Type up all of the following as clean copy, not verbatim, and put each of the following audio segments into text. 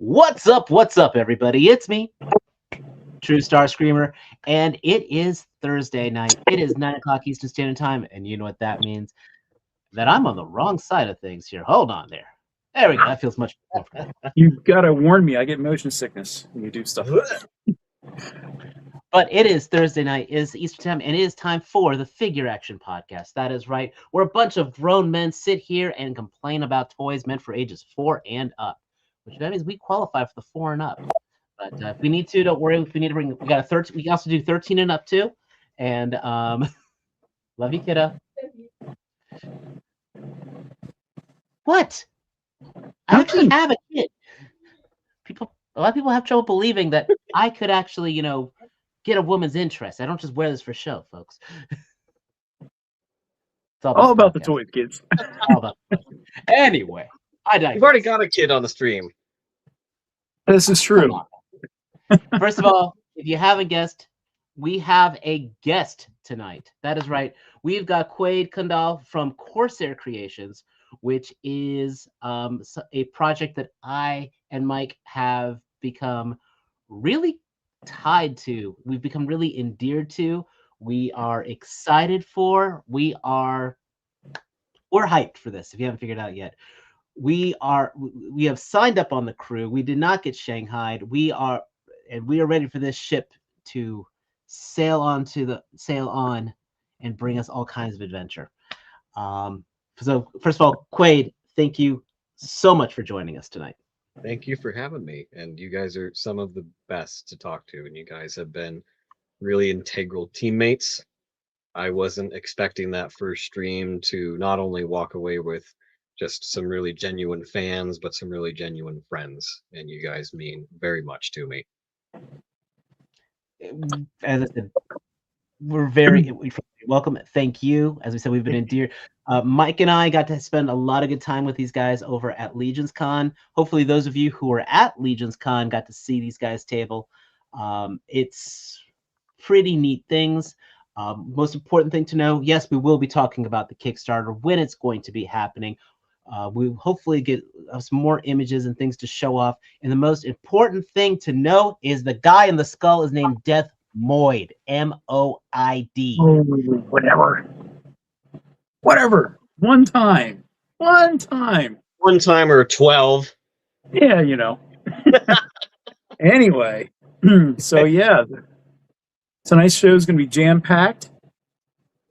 What's up, everybody? It's me, True Star Screamer, and it is Thursday night. It is 9 o'clock Eastern Standard Time, and you know what that means? That I'm on the wrong side of things here. Hold on there. There we go. That feels much more comfortable. You gotta warn me. I get motion sickness when you do stuff like that. But it is Thursday night, it is Eastern Time, and it is time for the FigureAction podcast. That is right, where a bunch of grown men sit here and complain about toys meant for ages 4 and up. Which that means we qualify for the 4 and up. But if we need to, don't worry. If we need to bring, we got a 13. We can also do 13 and up too. And love you, kiddo. What? I actually have a kid. A lot of people have trouble believing that I could actually, get a woman's interest. I don't just wear this for show, folks. It's all about the toys, kids. All about the toys. Anyway, You've already got a kid on the stream. This is true. First of all, if you haven't guessed, we have a guest tonight. That is right. We've got Quaid Cundall from Corsair Creations, which is a project that I and Mike have become really tied to. We've become really endeared to. We are excited for. We're hyped for this. If you haven't figured it out yet, we have signed up on the crew. We did not get shanghaied. We are ready for this ship to sail on and bring us all kinds of adventure. So first of all, Quaid, thank you so much for joining us tonight. Thank you for having me. And you guys are some of the best to talk to. And you guys have been really integral teammates. I wasn't expecting that first stream to not only walk away with just some really genuine fans, but some really genuine friends. And you guys mean very much to me. As I said, we're very welcome. Thank you. As we said, we've been endeared. Mike and I got to spend a lot of good time with these guys over at Legions Con. Hopefully those of you who were at Legions Con got to see these guys' table. It's pretty neat things. Most important thing to know, yes, we will be talking about the Kickstarter, when it's going to be happening. We hopefully get some more images and things to show off. And the most important thing to know is the guy in the skull is named Death Moid, M-O-I-D. Oh, whatever. One time or 12. Yeah, Anyway, so yeah, tonight's show is going to be jam-packed.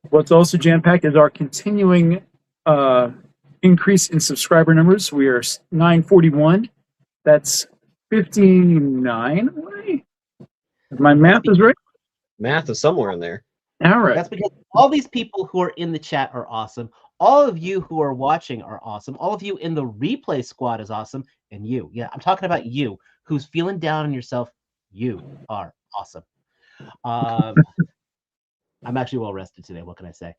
What's also jam-packed is our continuing increase in subscriber numbers. We are 941. That's 59 away. If my math is right. Math is somewhere in there. All right. That's because all these people who are in the chat are awesome. All of you who are watching are awesome. All of you in the replay squad is awesome. And you, yeah, I'm talking about you, who's feeling down on yourself. You are awesome. I'm actually well rested today. What can I say?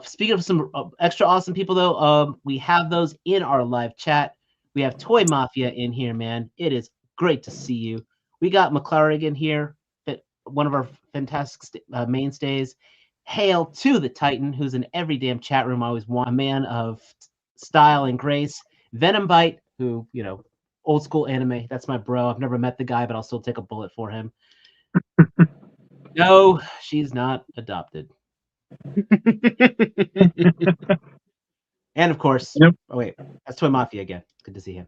Speaking of some extra awesome people, though, we have those in our live chat. We have Toy Mafia in here, man. It is great to see you. We got McClarrigan in here, one of our fantastic mainstays. Hail to the Titan, who's in every damn chat room. I always want a man of style and grace. Venom Bite, who, old school anime. That's my bro. I've never met the guy, but I'll still take a bullet for him. No, she's not adopted. And of course, Yep. Oh wait, that's Toy Mafia again. Good to see him.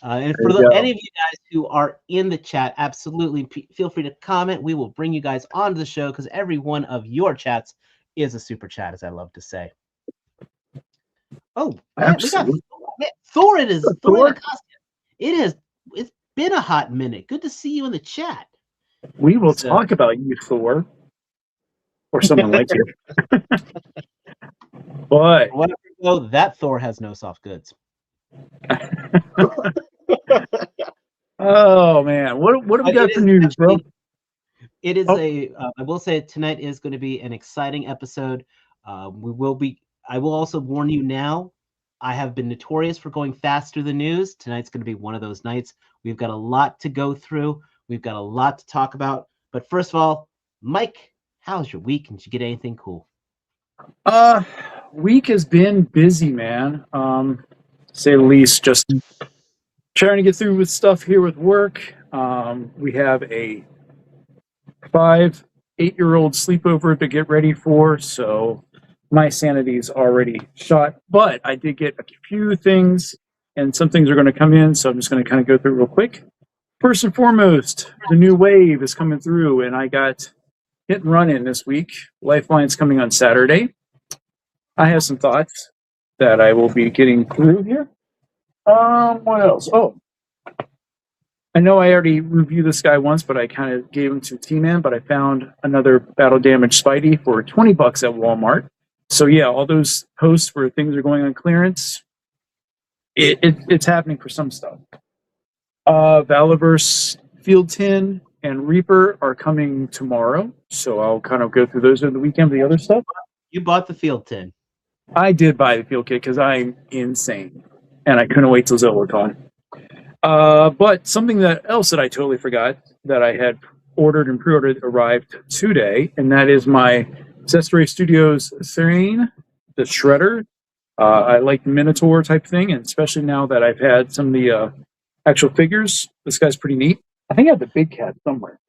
And for any of you guys who are in the chat, absolutely feel free to comment. We will bring you guys onto the show because every one of your chats is a super chat, as I love to say. Oh, man, we got Thor. It is Thor. It's been a hot minute. Good to see you in the chat. We will talk about you, Thor, or someone like you. But whatever, that Thor has no soft goods. Oh man, what do we got for news, bro? It is I will say tonight is going to be an exciting episode. I will also warn you now, I have been notorious for going fast through the news. Tonight's going to be one of those nights. We've got a lot to go through. We've got a lot to talk about. But first of all, Mike, how's your week? Did you get anything cool? Week has been busy, man. Say the least. Just trying to get through with stuff here with work. We have a 8-year-old sleepover to get ready for, so my sanity is already shot. But I did get a few things, and some things are going to come in, so I'm just going to kind of go through real quick. First and foremost, the new wave is coming through, and I got hit and run in this week. Lifeline's coming on Saturday. I have some thoughts that I will be getting through here. What else? Oh, I know I already reviewed this guy once, but I kind of gave him to T-Man, but I found another battle damage Spidey for $20 at Walmart. So yeah, all those posts where things are going on clearance, it's happening for some stuff. Valiverse Field Tin and Reaper are coming tomorrow, so I'll kind of go through those over the weekend. The other stuff. You bought the Field Tin. I did buy the Field Kit because I'm insane, and I couldn't wait till ZoaCon. But something else that I totally forgot that I had ordered and pre-ordered arrived today, and that is my Zestray Studios Thrain, the Shredder. I like the Minotaur type thing, and especially now that I've had some of the actual figures, this guy's pretty neat. I think I have the big cat somewhere.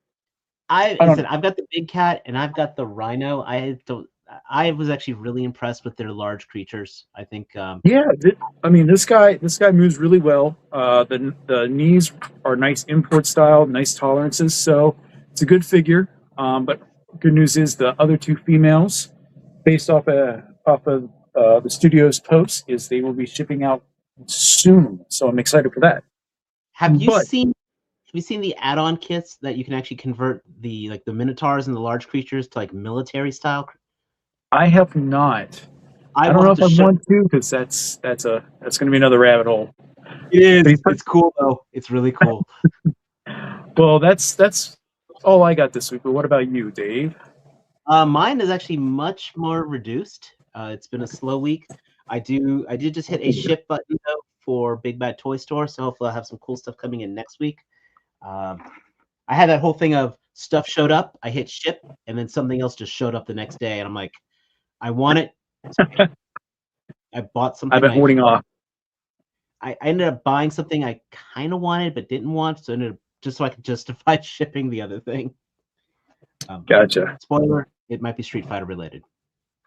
I've got the big cat and I've got the rhino. I was actually really impressed with their large creatures. I think. This guy moves really well. The knees are nice import style, nice tolerances, so it's a good figure. But good news is the other two females, based off of the studio's posts, is they will be shipping out soon. So I'm excited for that. Have you seen the add-on kits that you can actually convert the Minotaurs and the large creatures to like military style? I have not. I don't know if I want to, because that's going to be another rabbit hole. It is. It's cool though. It's really cool. Well, that's all I got this week. But what about you, Dave? Mine is actually much more reduced. It's been a slow week. I did just hit a ship button though for Big Bad Toy Store, so hopefully I'll have some cool stuff coming in next week. I had that whole thing of stuff showed up, I hit ship, and then something else just showed up the next day, and I'm like, I want it. I bought something. I've been holding off. I ended up buying something I kind of wanted but didn't want, so I ended up, just so I could justify shipping the other thing. Gotcha. Spoiler: it might be Street Fighter related.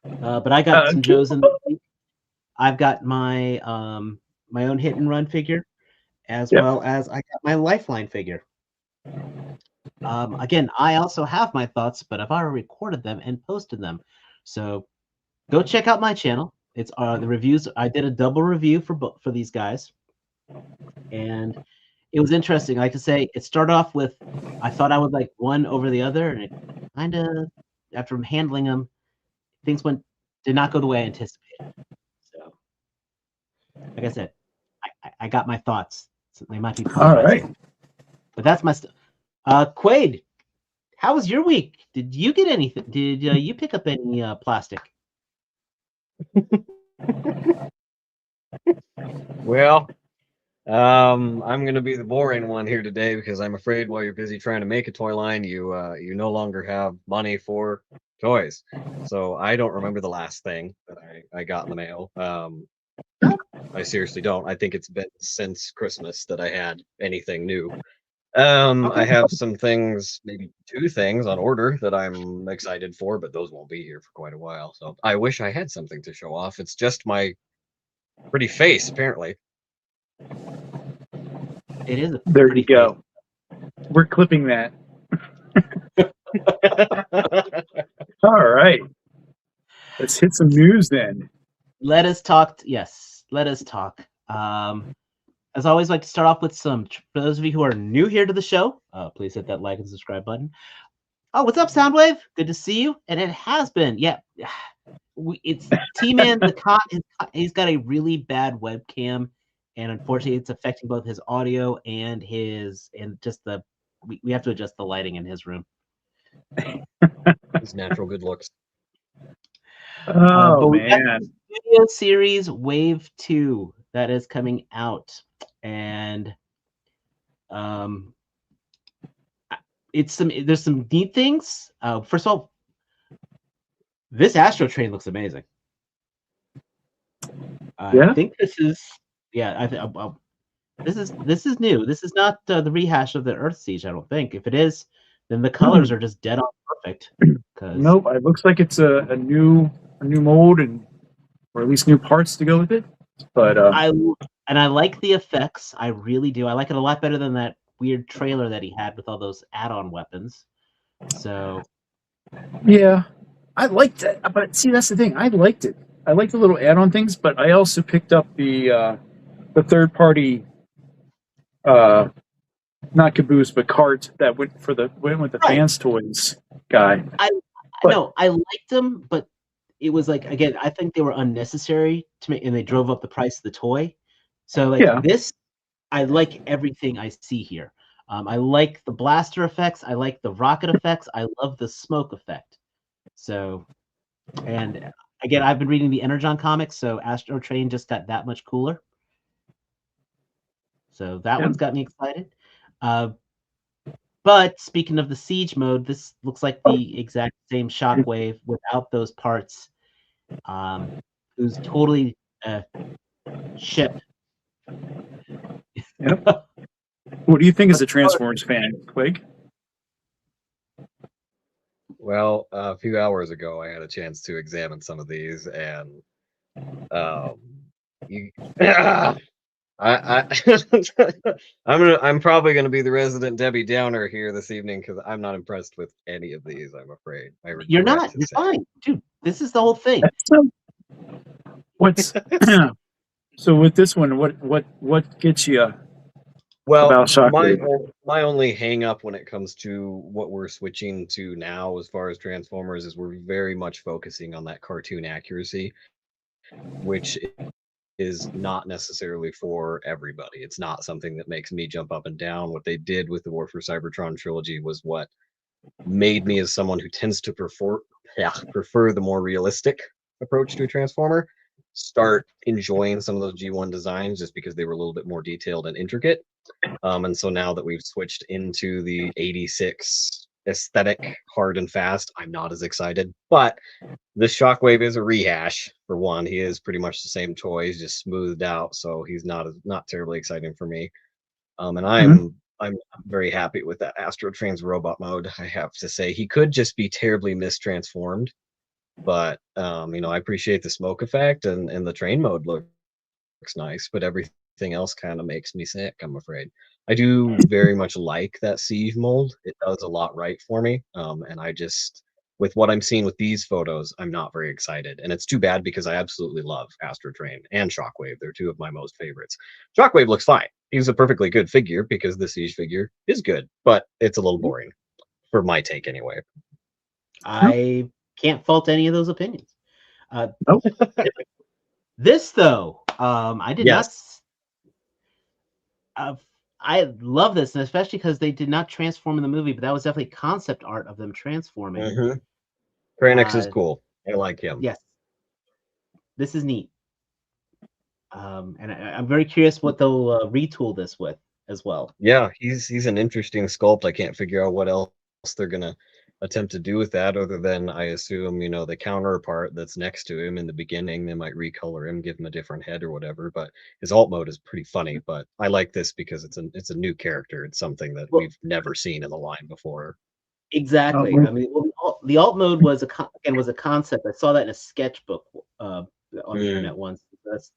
But I got some Joes in the week. I've got my my own hit and run figure, as well as I got my Lifeline figure. Again, I also have my thoughts, but I've already recorded them and posted them. So go check out my channel. It's the reviews. I did a double review for these guys, and it was interesting. I like to say, it started off with I thought I would like one over the other, and it kind of, after handling them, things did not go the way I anticipated. So, like I said, I got my thoughts. So they might be all right, but that's my stuff. Quaid, how was your week? Did you get anything? Did you pick up any plastic? Well, I'm going to be the boring one here today because I'm afraid while you're busy trying to make a toy line, you no longer have money for toys. So I don't remember the last thing that I got in the mail. I seriously don't. I think it's been since Christmas that I had anything new. I have some things, maybe 2 things on order that I'm excited for, but those won't be here for quite a while. So I wish I had something to show off. It's just my pretty face, apparently. It is. There you go. We're clipping that. All right. Let's hit some news then. Let us talk. Yes, let us talk. As I always like to start off with for those of you who are new here to the show, please hit that like and subscribe button. Oh, what's up, Soundwave? Good to see you. And it has been, it's T-Man. He's got a really bad webcam, and unfortunately, it's affecting both his audio and we have to adjust the lighting in his room. His natural good looks. Oh man! Studio Series Wave 2 that is coming out, and there's some neat things. First of all, this Astro Train looks amazing. I think this is This is new. This is not the rehash of the Earth Siege. I don't think. If it is, then the colors are just dead on perfect. Because Nope, it looks like it's a new mold or at least new parts to go with it. But I like the effects. I really do. I like it a lot better than that weird trailer that he had with all those add-on weapons. So yeah, I liked it. But see, that's the thing. I liked it. I like the little add-on things, but I also picked up the third-party, not caboose, but cart that went with the Right. fans toys guy. No, I liked them, but it was like, again, I think they were unnecessary to me, and they drove up the price of the toy. So like Yeah. this, I like everything I see here. I like the blaster effects. I like the rocket effects. I love the smoke effect. So, and again, I've been reading the Energon comics, so Astro Train just got that much cooler. So that Yeah. one's got me excited. But speaking of the siege mode, this looks like the exact same Shockwave without those parts. Who's totally ship. Yep. What do you think as a Transformers fan, Quig? Well, a few hours ago, I had a chance to examine some of these, and I'm probably gonna be the resident Debbie Downer here this evening because I'm not impressed with any of these. I'm afraid. You're not. You're fine, dude. This is the whole thing. What's so with this one? What gets you? Well, about Shockwave? my only hang up when it comes to what we're switching to now as far as Transformers is we're very much focusing on that cartoon accuracy, which is not necessarily for everybody. It's not something that makes me jump up and down. What they did with the War for Cybertron trilogy was what made me, as someone who tends to prefer the more realistic approach to a Transformer, start enjoying some of those G1 designs just because they were a little bit more detailed and intricate. And so now that we've switched into the 86 aesthetic, hard and fast, I'm not as excited. But this Shockwave is a rehash for one. He is pretty much the same toy, he's just smoothed out, so he's not terribly exciting for me. And I'm very happy with that Astro Train's robot mode. I have to say, he could just be terribly mistransformed, but I appreciate the smoke effect and the train mode looks nice, but everything else kind of makes me sick, I'm afraid. I do very much like that siege mold. It does a lot right for me. And I just, with what I'm seeing with these photos, I'm not very excited. And it's too bad because I absolutely love Astro Train and Shockwave. They're two of my most favorites. Shockwave looks fine. He's a perfectly good figure because the siege figure is good, but it's a little boring for my take anyway. I can't fault any of those opinions. Nope. This though, I did Yes. not. I love this, and especially because they did not transform in the movie, but that was definitely concept art of them transforming. Kranix is cool. I like him. Yes, this is neat. And I'm very curious what they'll retool this with as well. Yeah, he's an interesting sculpt. I can't figure out what else they're gonna attempt to do with that other than I assume, the counterpart that's next to him in the beginning, they might recolor him, give him a different head or whatever, but his alt mode is pretty funny. But I like this because it's a new character. It's something that we've never seen in the line before. Exactly. I mean, the alt mode was a concept. I saw that in a sketchbook on the internet once.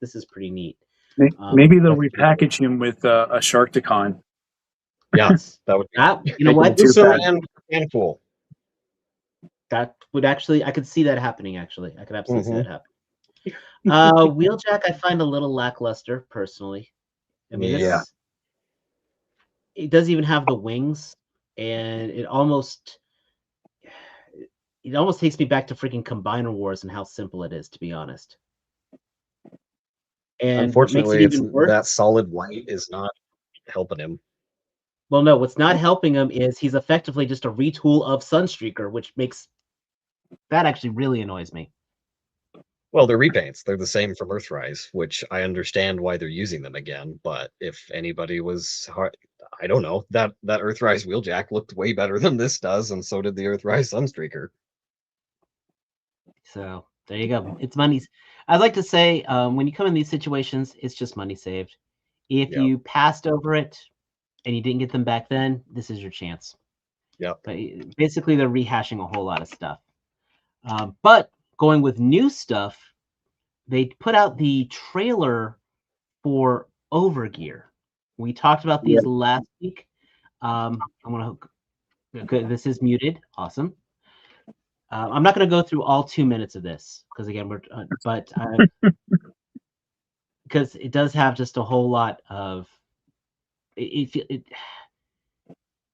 This is pretty neat. Maybe they'll repackage him with a Sharkticon. Yes, that would be. You know what? And cool. That would actually, I could see that happening. Actually, I could absolutely see that happening. Wheeljack, I find a little lackluster personally. I mean, it doesn't even have the wings, and it almost takes me back to freaking Combiner Wars and how simple it is, to be honest. And unfortunately, what makes it even worse, that solid white is not helping him. Well, no, what's not helping him is he's effectively just a retool of Sunstreaker, which makes that actually really annoys me. Well, they're repaints. They're the same from Earthrise, which I understand why they're using them again. But if anybody was, I don't know, that Earthrise Wheeljack looked way better than this does, and so did the Earthrise Sunstreaker. So there you go. It's money. I'd like to say when you come in these situations, it's just money saved. If Yep. you passed over it and you didn't get them back then, this is your chance. Yep. But basically, they're rehashing a whole lot of stuff. But going with new stuff, they put out the trailer for Overgear. We talked about these last week. I'm gonna. Okay, this is muted. Awesome. I'm not going to go through all 2 minutes of this because again, because it does have just a whole lot of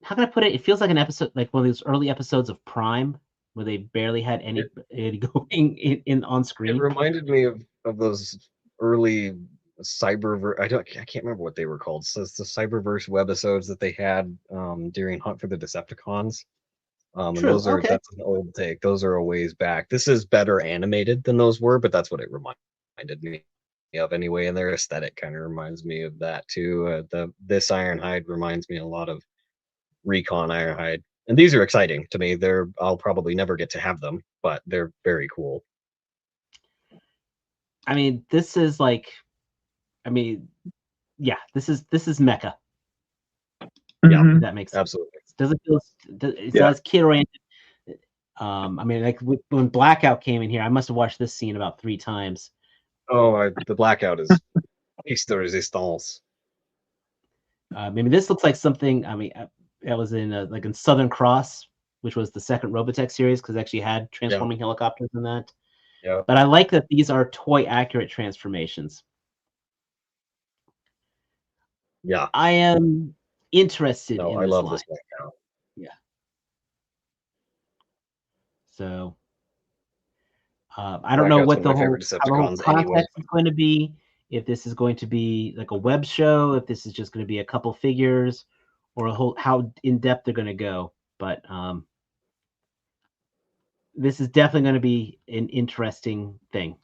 how can I put it? It feels like an episode, like one of those early episodes of Prime where they barely had any going in on screen. It reminded me of those early cyberverse. I can't remember what they were called. So it's the cyberverse webisodes that they had during Hunt for the Decepticons. And True. those are Okay. that's an old take. Those are a ways back. This is better animated than those were, but that's what it reminded me of anyway. And their aesthetic kind of reminds me of that too. This Ironhide reminds me a lot of Recon Ironhide, and these are exciting to me. I'll probably never get to have them, but they're very cool. I mean, this is like, yeah, this is Mecha. Yeah, If that makes sense. absolutely. Does it feel? It does kid oriented. I mean, like when Blackout came in here, I must have watched this scene about 3 times. Oh, the Blackout is piece de resistance. I mean, this looks like something. I mean, that was in like in Southern Cross, which was the second Robotech series, because it actually had transforming helicopters in that. Yeah. But I like that these are toy accurate transformations. Yeah. I am interested in I this love line. this Blackout. Yeah. So I don't know what the whole context is going to be. If this is going to be like a web show, if this is just going to be a couple figures, or how in depth they're going to go. But this is definitely going to be an interesting thing.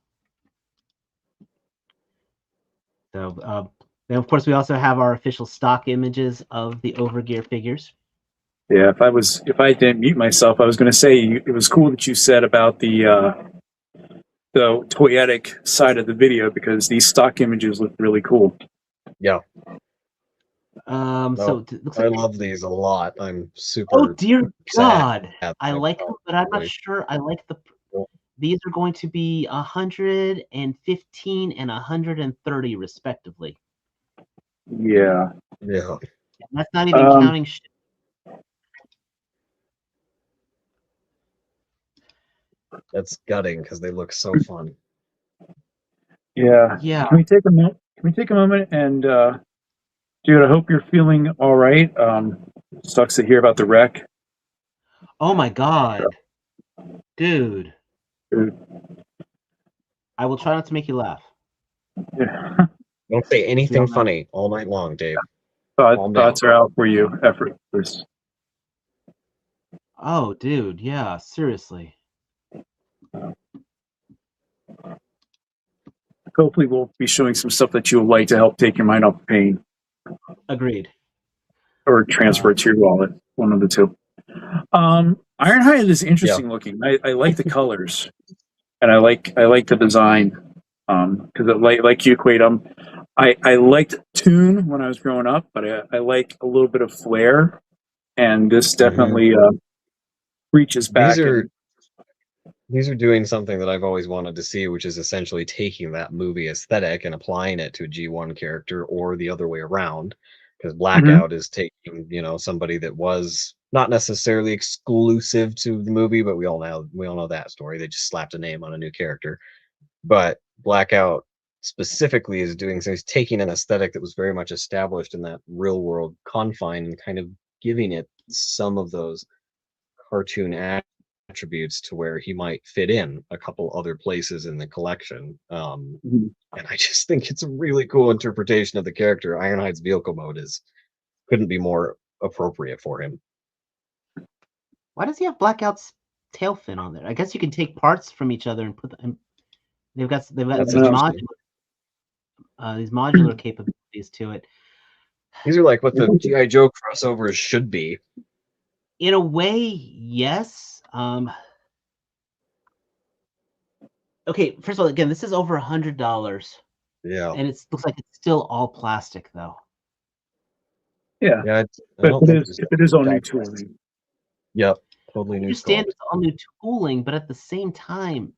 So then, of course, we also have our official stock images of the Overgear figures. Yeah, if I didn't mute myself, I was going to say it was cool that you said about the toyetic side of the video, because these stock images look really cool. Yeah. So it looks I like love these a lot. I'm super. Oh dear God! I like them, but I'm not Really. sure. I like these are going to be 115 and 130 respectively. Yeah. Yeah. And that's not even counting shit. That's gutting because they look so fun. Yeah. Yeah. Can we take a moment and dude, I hope you're feeling all right. Sucks to hear about the wreck. Oh my God. Dude. I will try not to make you laugh. Yeah. Don't say anything funny all night long, Dave. Thoughts are out for you, effortless. Oh, dude, yeah, seriously. Hopefully we'll be showing some stuff that you'll like to help take your mind off pain. Agreed. Or transfer it to your wallet, one of the two. Ironhide is interesting looking. I like the colors, and I like the design. Because like you, Quaid, I liked Toon when I was growing up, but I like a little bit of flair, and this definitely reaches back. These are doing something that I've always wanted to see, which is essentially taking that movie aesthetic and applying it to a G1 character, or the other way around. Because Blackout is taking, somebody that was not necessarily exclusive to the movie, but we all know that story. They just slapped a name on a new character. But Blackout specifically is doing so. He's taking an aesthetic that was very much established in that real world confine and kind of giving it some of those cartoon attributes to where he might fit in a couple other places in the collection. And I just think it's a really cool interpretation of the character. Ironhide's vehicle mode couldn't be more appropriate for him. Why does he have Blackout's tail fin on there? I guess you can take parts from each other and put them. They've got these modular capabilities to it. These are like what the G.I. Joe crossovers should be. In a way, yes. Okay, first of all, again, this is over $100. Yeah. And it looks like it's still all plastic though. Yeah, Yeah. I but don't think if it is all new digest. tooling. Yep. I Totally new understand sculpt. it's all new tooling, but at the same time,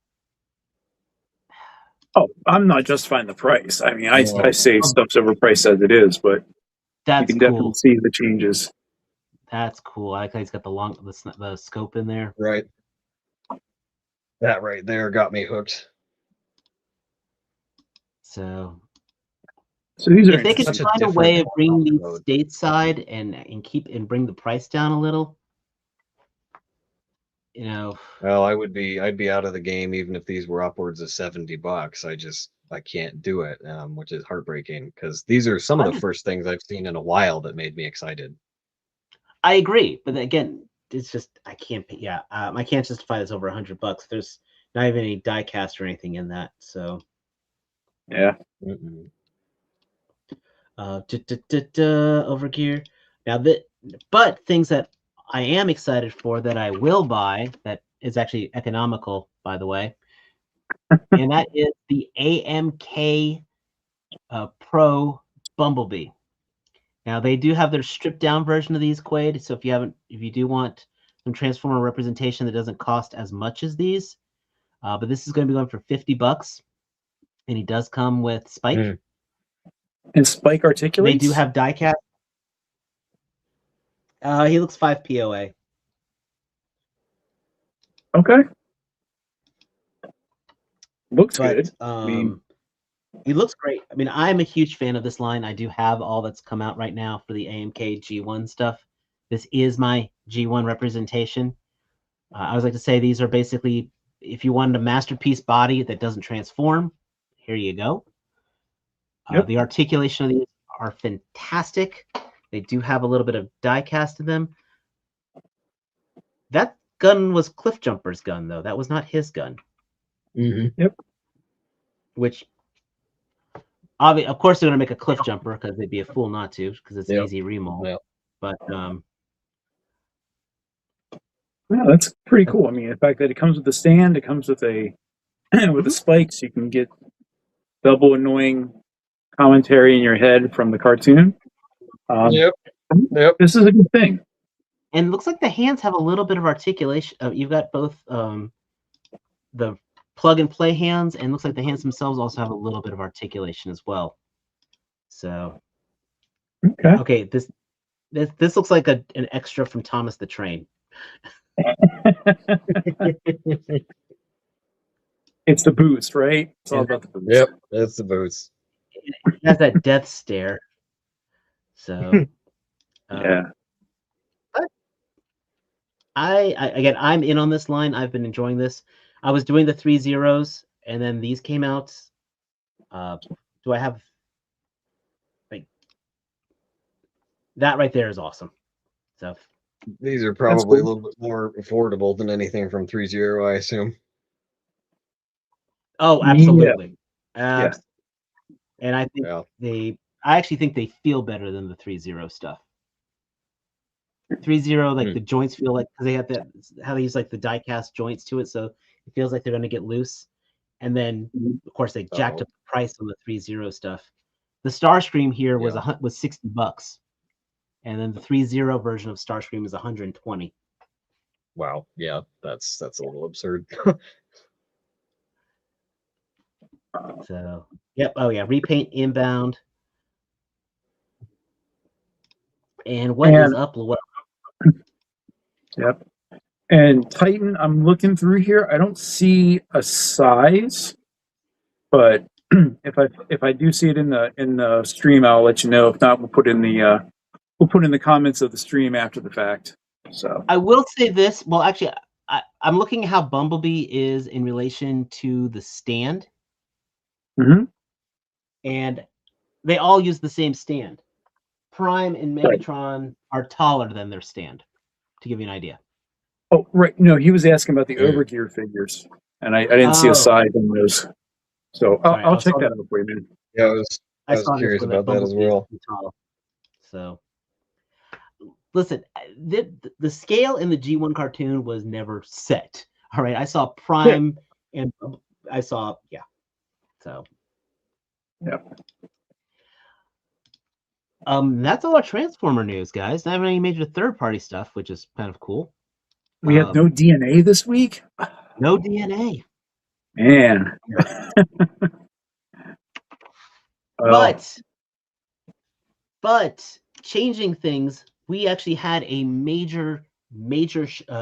Oh, I'm not justifying the price. I mean, I No. say stuff's overpriced as it is, but you that's can definitely cool. see the changes. That's cool. I like how he's got the scope in there. Right. That right there got me hooked. So So these are if they could interesting. Such a find a different way of bringing these mode. stateside and bring the price down a little, you know, Well, I'd be out of the game even if these were upwards of $70. I can't do it, which is heartbreaking because these are some of the first things I've seen in a while that made me excited. I agree, but again, it's just I can't. Yeah, I can't justify this over $100. There's not even any die cast or anything in that. So Yeah. Overgear. Now but things that I am excited for that I will buy that is actually economical, by the way, and that is the AMK Pro Bumblebee. Now they do have their stripped down version of these, Quaid. So if you do want some Transformer representation that doesn't cost as much as these, but this is going to be going for $50, and he does come with Spike. And Spike articulates? They do have die cast. He looks 5 POA. Okay. Looks But good. he looks great. I mean, I'm a huge fan of this line. I do have all that's come out right now for the AMK G1 stuff. This is my G1 representation. I always like to say these are basically, if you wanted a masterpiece body that doesn't transform, here you go. Yep. The articulation of these are fantastic. They do have a little bit of die cast in them. That gun was Cliffjumper's gun, though. That was not his gun. Yep. Which, of course, they're going to make a Cliffjumper because they'd be a fool not to, because it's an easy remold. Yep. But yeah, that's pretty cool. I mean, the fact that it comes with a stand, it comes with a with the spikes, you can get double annoying commentary in your head from the cartoon. Yep. This is a good thing. And it looks like the hands have a little bit of articulation. You've got both the plug and play hands, and looks like the hands themselves also have a little bit of articulation as well. So, okay, this looks like an extra from Thomas the Train. It's the boost, right? It's all about the boost. Yep, that's the boost. It has that death stare. So, yeah. Again, I'm in on this line. I've been enjoying this. I was doing the 3 zeros, and then these came out. Do I have like that right there is awesome. So these are probably a little bit more affordable than anything from 3.0, I assume. Oh, absolutely. Yeah. And I think I actually think they feel better than the 3.0 stuff. 3.0, like the joints feel like, because they have that, how they use like the die cast joints to it, so it feels like they're going to get loose. And then of course they jacked up the price on the 3.0 stuff. The Starscream here was $60, and then the 3.0 version of Starscream is $120. Wow, yeah, that's a little absurd. So yep, oh yeah, repaint inbound. And what is up, Llewellyn? Yep. And Titan, I'm looking through here. I don't see a size, but if I do see it in the stream, I'll let you know. If not, we'll put in the comments of the stream after the fact. So I will say this. Well, actually, I'm looking at how Bumblebee is in relation to the stand, and they all use the same stand. Prime and Megatron are taller than their stand, to give you an idea. Oh, right. No, he was asking about the Overgear figures, and I didn't see a size in those. So I'll check that out for you, man. Yeah, I was curious about that as well. So, listen, the scale in the G1 cartoon was never set. All right, I saw Prime and I saw so. Yep. That's all our Transformer news, guys. Not any major third-party stuff, which is kind of cool. We had no DNA this week. No DNA. Man. But changing things, we actually had a major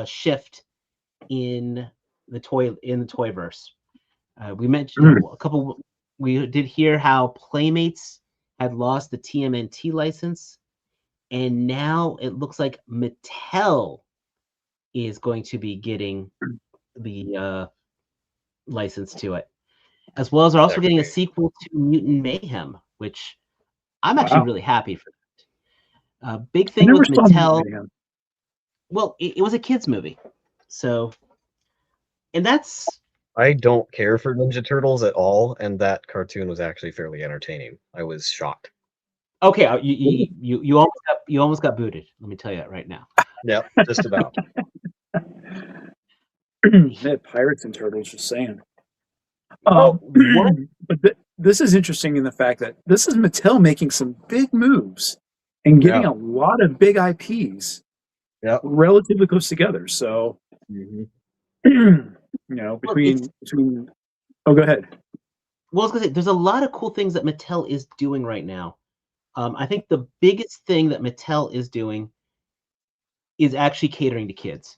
shift in the toyverse. We mentioned we did hear how Playmates had lost the TMNT license, and now it looks like Mattel is going to be getting the license to it, as well as they're also getting a sequel to Mutant Mayhem, which I'm actually really happy for that. Big thing with Mattel. Well, it was a kids movie, so, and that's. I don't care for Ninja Turtles at all, and that cartoon was actually fairly entertaining. I was shocked. Okay, you almost got booted. Let me tell you that right now. Yep, just about. They had pirates and turtles, just saying. But this is interesting in the fact that this is Mattel making some big moves and getting a lot of big IPs relatively close together. So, between oh, go ahead. Well, I was gonna say, there's a lot of cool things that Mattel is doing right now. I think the biggest thing that Mattel is doing is actually catering to kids.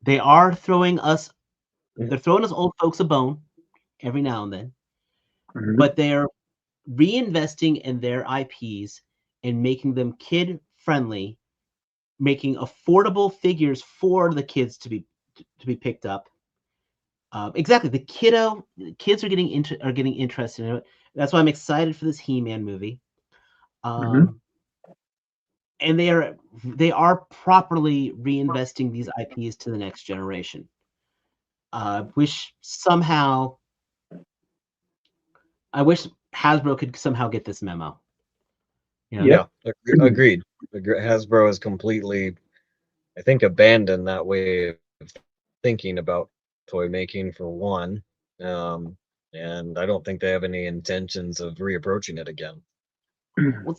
They are throwing us old folks a bone every now and then, but they're reinvesting in their IPs and making them kid friendly, making affordable figures for the kids to be picked up. Exactly, the kids are getting interested in it. That's why I'm excited for this He-Man movie. And they are properly reinvesting these IPs to the next generation. I wish Hasbro could somehow get this memo. Agreed. Hasbro has completely, I think, abandoned that way of thinking about toy making, for one, and I don't think they have any intentions of reapproaching it again.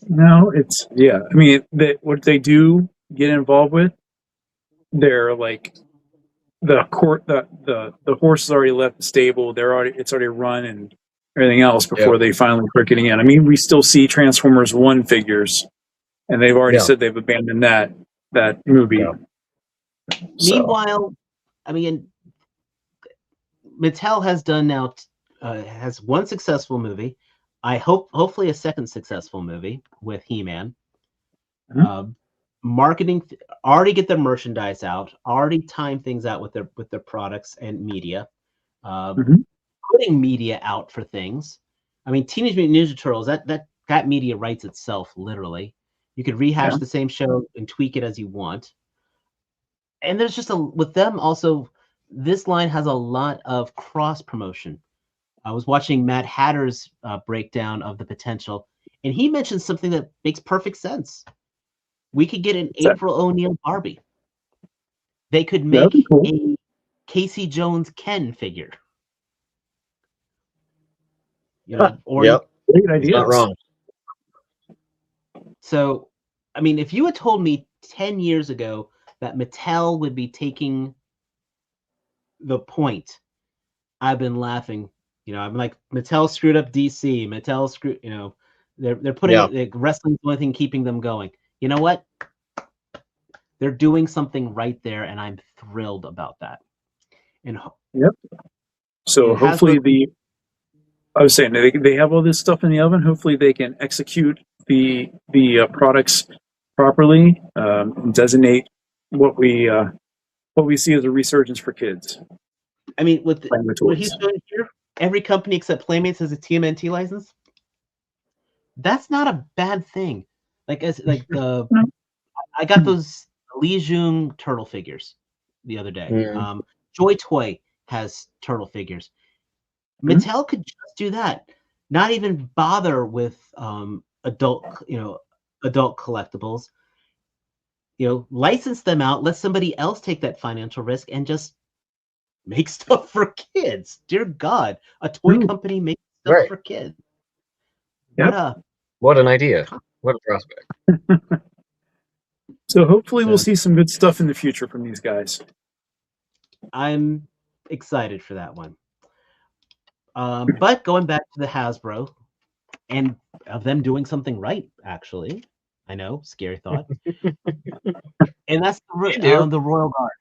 No, it's I mean, what they do get involved with, they're like the horse has already left the stable. It's already run and everything else before they finally start getting in. I mean, we still see Transformers 1 figures, and they've already said they've abandoned that movie. So. Meanwhile, I mean, Mattel has done now has one successful movie. I hopefully a second successful movie with He-Man. Marketing already get their merchandise out, already time things out with their products and media. Putting media out for things. I mean, Teenage Mutant Ninja Turtles, that media writes itself literally. You could rehash the same show and tweak it as you want. And there's just with them also, this line has a lot of cross promotion. I was watching Matt Hatter's breakdown of the potential, and he mentioned something that makes perfect sense. We could get an April O'Neil Barbie. They could make a Casey Jones Ken figure. Great idea. Not wrong. So, I mean, if you had told me 10 years ago that Mattel would be taking the point, I've been laughing. I'm like, Mattel screwed up DC. Mattel screwed, they're putting wrestling's the only thing keeping them going. You know what? They're doing something right there, and I'm thrilled about that. And so hopefully I was saying they have all this stuff in the oven. Hopefully they can execute the products properly, and designate what we see as a resurgence for kids. I mean, what he's doing here, every company except Playmates has a TMNT license. That's not a bad thing. I got those Legion turtle figures the other day. Joy Toy has turtle figures. Mattel could just do that. Not even bother with adult collectibles. License them out. Let somebody else take that financial risk and just make stuff for kids. Dear God, a toy company makes stuff for kids. What an idea. What a prospect. So hopefully we'll see some good stuff in the future from these guys. I'm excited for that one. But going back to the Hasbro and of them doing something right, actually. I know, scary thought. And that's the Royal Guard.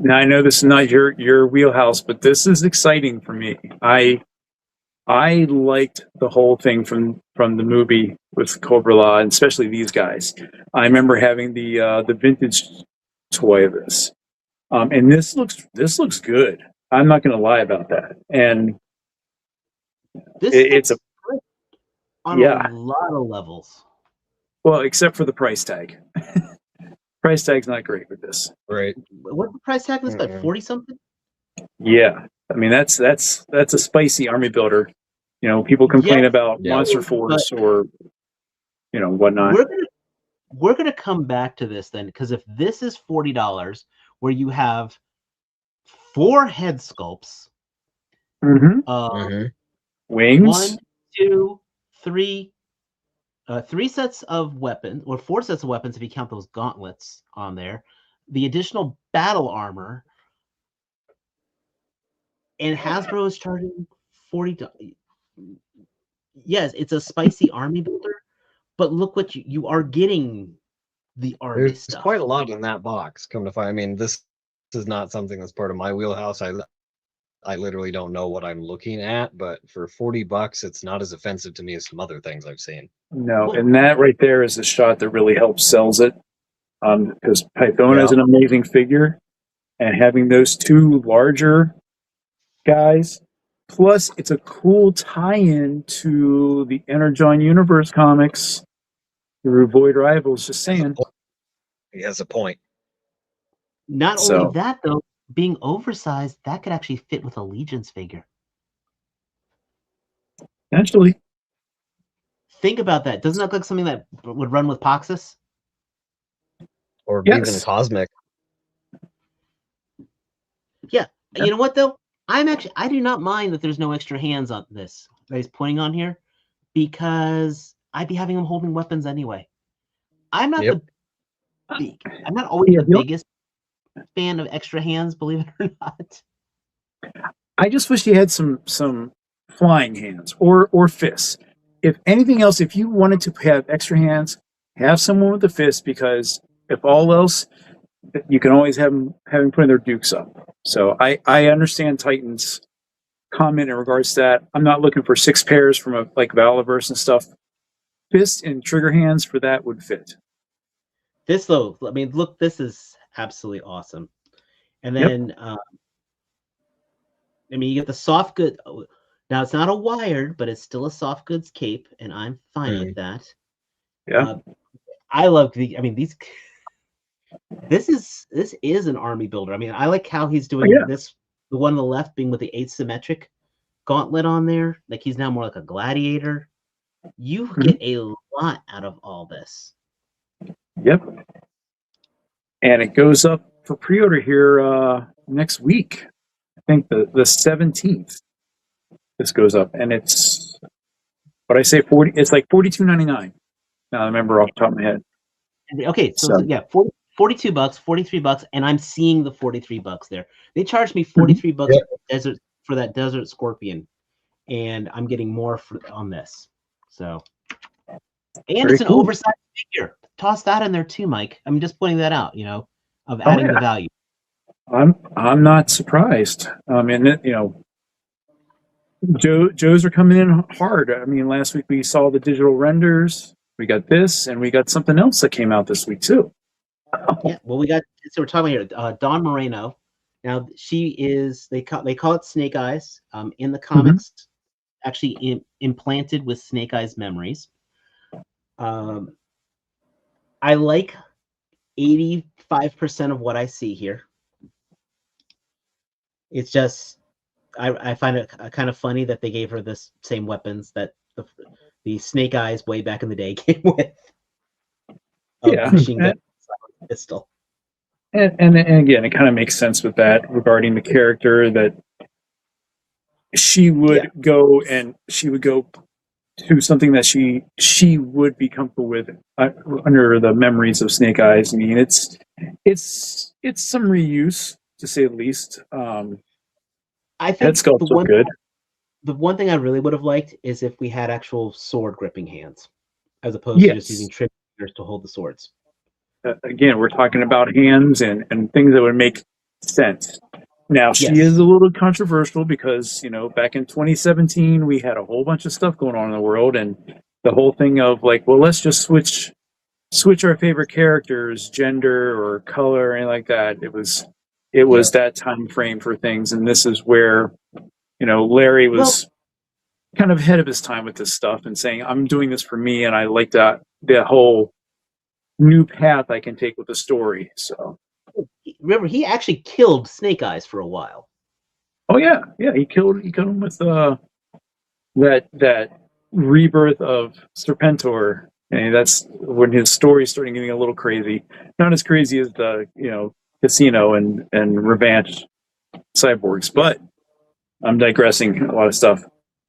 Now I know this is not your wheelhouse, but this is exciting for me. I liked the whole thing from the movie with Cobra Law, and especially these guys. I remember having the vintage toy of this, and this looks good. I'm not going to lie about that. And it's on a lot of levels. Well, except for the price tag. Price tag's not great with this. Right. What's the price tag? This like 40 something? Yeah. I mean that's a spicy army builder. You know, people complain about Monster Force or whatnot. We're gonna come back to this then, because if this is $40, where you have 4 head sculpts, wings, 1, 2, 3, 3 sets of weapons, or 4 sets of weapons if you count those gauntlets on there, the additional battle armor, and Hasbro is charging $40. Yes, it's a spicy army builder, but look what you are getting. The army There's stuff. quite a lot in that box. Come to find, I mean, this is not something that's part of my wheelhouse. I literally don't know what I'm looking at, but for $40, it's not as offensive to me as some other things I've seen. No, and that right there is the shot that really helps sells it, because Pythona is an amazing figure, and having those 2 larger guys, plus it's a cool tie-in to the Energon Universe comics through Void Rivals. Just saying, he has a point. Not only that, though, being oversized, that could actually fit with a Legions figure. Actually, think about that. Doesn't that look like something that would run with Poxus? Or even Cosmic. Yeah. You know what, though? I do not mind that there's no extra hands on this that he's pointing on here, because I'd be having him holding weapons anyway. I'm not I'm not always the biggest fan of extra hands, believe it or not. I just wish he had some flying hands or fists. If anything else, if you wanted to have extra hands, have someone with a fist, because if all else, you can always have them putting their dukes up. So I understand Titan's comment in regards to that. I'm not looking for 6 pairs from like Valaverse and stuff. Fist and trigger hands for that would fit. This, though, I mean, look, this is absolutely awesome. And then, I mean, you get the soft good. Now, it's not a wired, but it's still a soft goods cape, and I'm fine with that. Yeah. I love these. This is an army builder. I mean, I like how he's doing this. The one on the left being with the asymmetric gauntlet on there. Like, he's now more like a gladiator. You get a lot out of all this. Yep. And it goes up for pre-order here next week. I think the 17th. This goes up, and it's what I say 40. It's like $42.99. Now I remember off the top of my head. Okay, so yeah, $42, $43, and I'm seeing the $43 there. They charged me $43 for that Desert Scorpion, and I'm getting more on this. So, and it's an oversized figure. Toss that in there too, Mike. I'm just pointing that out. Of adding the value. I'm not surprised. And Joe's are coming in hard. I mean, last week we saw the digital renders. We got this, and we got something else that came out this week too. Yeah, well, we got. So we're talking here. Dawn Moreno. Now she is. They call it Snake Eyes. In the comics, actually implanted with Snake Eyes memories. I like 85% of what I see here. It's just. I find it kind of funny that they gave her this same weapons that the Snake Eyes way back in the day came with. Machine gun pistol. And again, it kind of makes sense with that regarding the character that she would go to something that she would be comfortable with under the memories of Snake Eyes. I mean, it's some reuse to say the least. I Head think sculpts look good. the one thing I really would have liked is if we had actual sword gripping hands, as opposed to just using trim fingers to hold the swords. Again, we're talking about hands and things that would make sense. Now, she is a little controversial because, back in 2017, we had a whole bunch of stuff going on in the world, and the whole thing of like, well, let's just switch our favorite characters, gender or color, or anything like that. It was that time frame for things, and this is where, Larry was kind of ahead of his time with this stuff and saying, I'm doing this for me, and I like that the whole new path I can take with the story. So remember, he actually killed Snake Eyes for a while. Oh yeah, he killed him with that rebirth of Serpentor, and that's when his story's starting getting a little crazy. Not as crazy as the Casino and Revanche cyborgs, but I'm digressing a lot of stuff.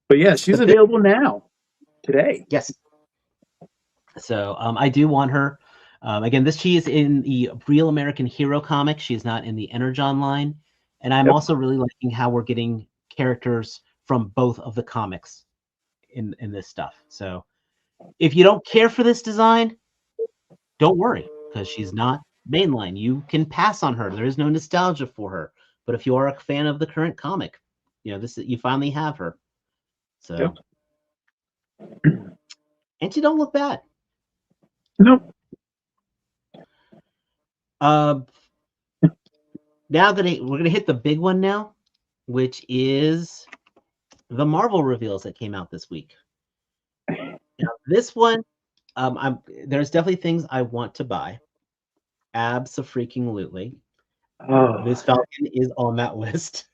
But yeah, she's available now, today. Yes. So I do want her. Again, she is in the Real American Hero comic. She's not in the Energon line. And I'm also really liking how we're getting characters from both of the comics in this stuff. So if you don't care for this design, don't worry, because she's not mainline. You can pass on her. There is no nostalgia for her. But if you are a fan of the current comic, you finally have her. So and she don't look bad. Nope. Now we're gonna hit the big one now, which is the Marvel reveals that came out this week. Now, this one, there's definitely things I want to buy. Abso-freaking-lutely. This Falcon is on that list,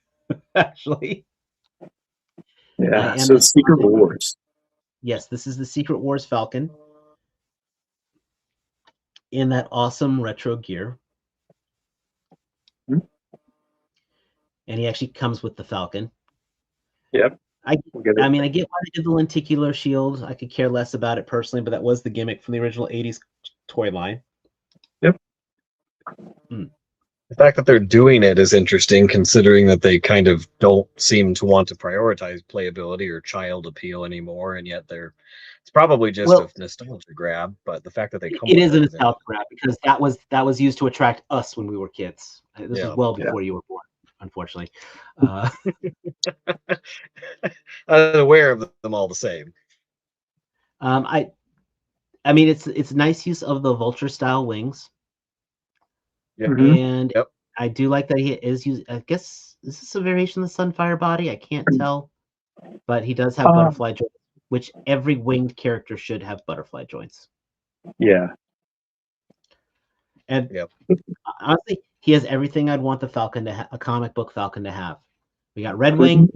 actually. Yeah, so Secret Wars. Yes, this is the Secret Wars Falcon in that awesome retro gear. And he actually comes with the Falcon. Yep. I mean, I get why they did the lenticular shield. I could care less about it personally, but that was the gimmick from the original 80s toy line. Yep. The fact that they're doing it is interesting, considering that they kind of don't seem to want to prioritize playability or child appeal anymore, and yet it's probably just a nostalgia grab. But the fact that they come it is a nostalgia grab because that was used to attract us when we were kids. This was well before you were born, unfortunately. Unaware of them all the same. I mean, it's nice use of the vulture style wings. And I do like that he is using. I guess is this a variation of the Sunfire body? I can't tell, but he does have butterfly joints, which every winged character should have butterfly joints. Yeah. And honestly, he has everything I'd want the Falcon to a comic book Falcon to have. We got red wing,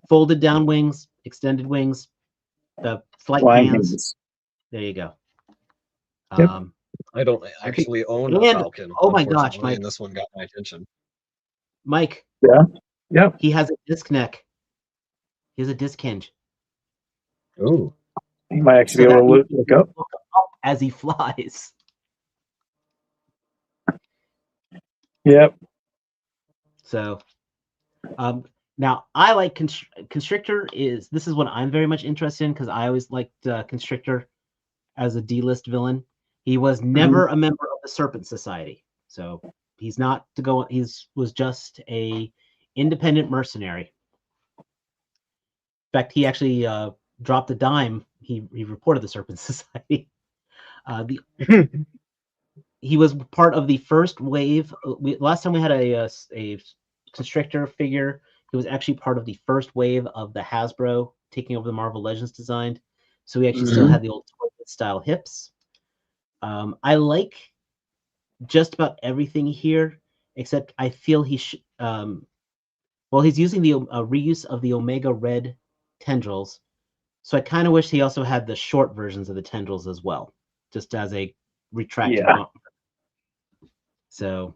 folded down wings, extended wings, the flight hands. There you go. I don't actually own a Falcon. Oh my gosh, Mike! And this one got my attention. Mike. Yeah. He has a disc neck. He has a disc hinge. Ooh. He might actually be able to look up as he flies. Yep. So, now I like Constrictor. This is what I'm very much interested in because I always liked Constrictor as a D-list villain. He was never a member of the Serpent Society, so he's not to go. Was just a independent mercenary. In fact, he actually dropped a dime. He reported the Serpent Society. He was part of the first wave. Last time we had a Constrictor figure, he was actually part of the first wave of the Hasbro taking over the Marvel Legends design. So he actually still had the old toilet style hips. I like just about everything here, except I feel he should. He's using the reuse of the Omega Red tendrils, so I kind of wish he also had the short versions of the tendrils as well, just as a retracted. So,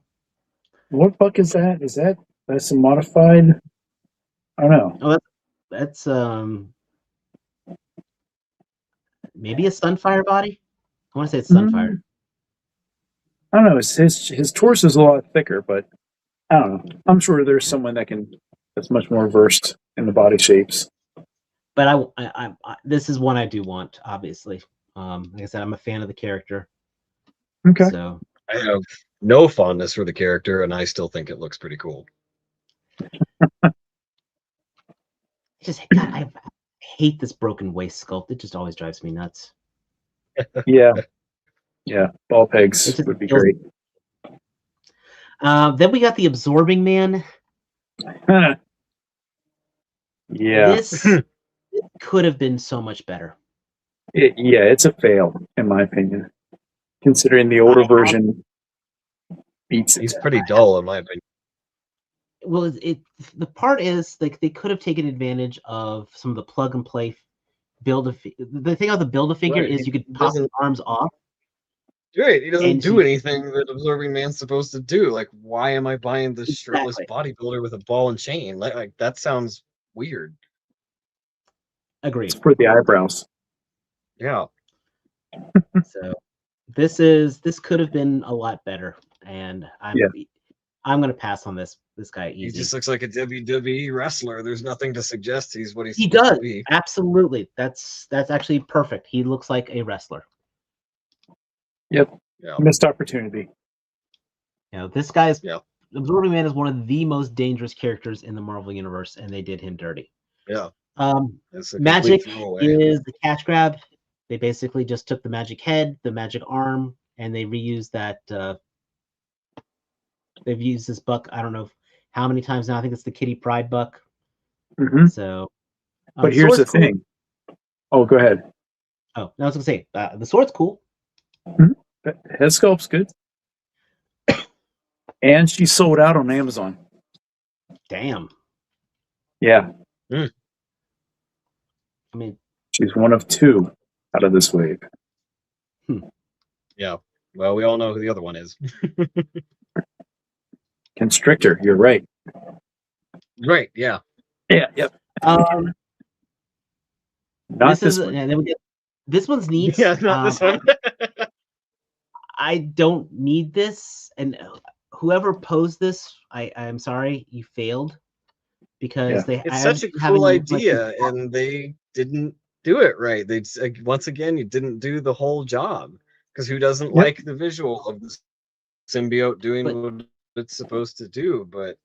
what fuck is that? That's a modified? I don't know. Oh, That's maybe a Sunfire body. I want to say it's Sunfire. I don't know. His torso is a lot thicker, but I don't know. I'm sure there's someone that's much more versed in the body shapes. But I this is one I do want, obviously. Like I said, I'm a fan of the character. Okay. So I have no fondness for the character, and I still think it looks pretty cool. I hate this broken waist sculpt. It just always drives me nuts. Yeah. Yeah. Ball pegs would be great. Then we got the Absorbing Man. Yeah. This could have been so much better. It's a fail, in my opinion. Considering the older version beats it. He's pretty dull, in my opinion. Well, the part is like they could have taken advantage of some of the plug and play the thing about the Build-A-Figure Right, is you could pop his arms off. Right, he doesn't And do anything that Absorbing Man's supposed to do. Like, why am I buying this shirtless bodybuilder with a ball and chain? Like that sounds weird. Agreed. It's for the eyebrows. Yeah. So this could have been a lot better, and I'm gonna pass on this guy easy. He just looks like a WWE wrestler. There's nothing to suggest he's what he's He supposed does to be. absolutely. That's actually perfect. He looks like a wrestler. Yep. Yeah. Missed opportunity. You know, this guy's Absorbing Man is one of the most dangerous characters in the Marvel universe, and they did him dirty. Yeah. Magic is the cash grab. They basically just took the magic head, the magic arm, and they reused that. They've used this buck. I don't know how many times now. I think it's the Kitty Pryde buck. Mm-hmm. So, but here's the thing. Oh, go ahead. Oh, I was gonna say the sword's cool. Mm-hmm. Head sculpt's good, and she sold out on Amazon. Damn. Yeah. I mean, she's one of two out of this wave. Yeah. Well, we all know who the other one is. Constrictor. You're right. Right. Yeah. Yeah. Yep. Not this one. And then we get this one's neat. Yeah, not this one. I don't need this, and whoever posed this, I'm sorry, you failed because it's such a cool idea, and they didn't do it right. They once again, you didn't do the whole job because who doesn't like the visual of the symbiote doing what it's supposed to do? But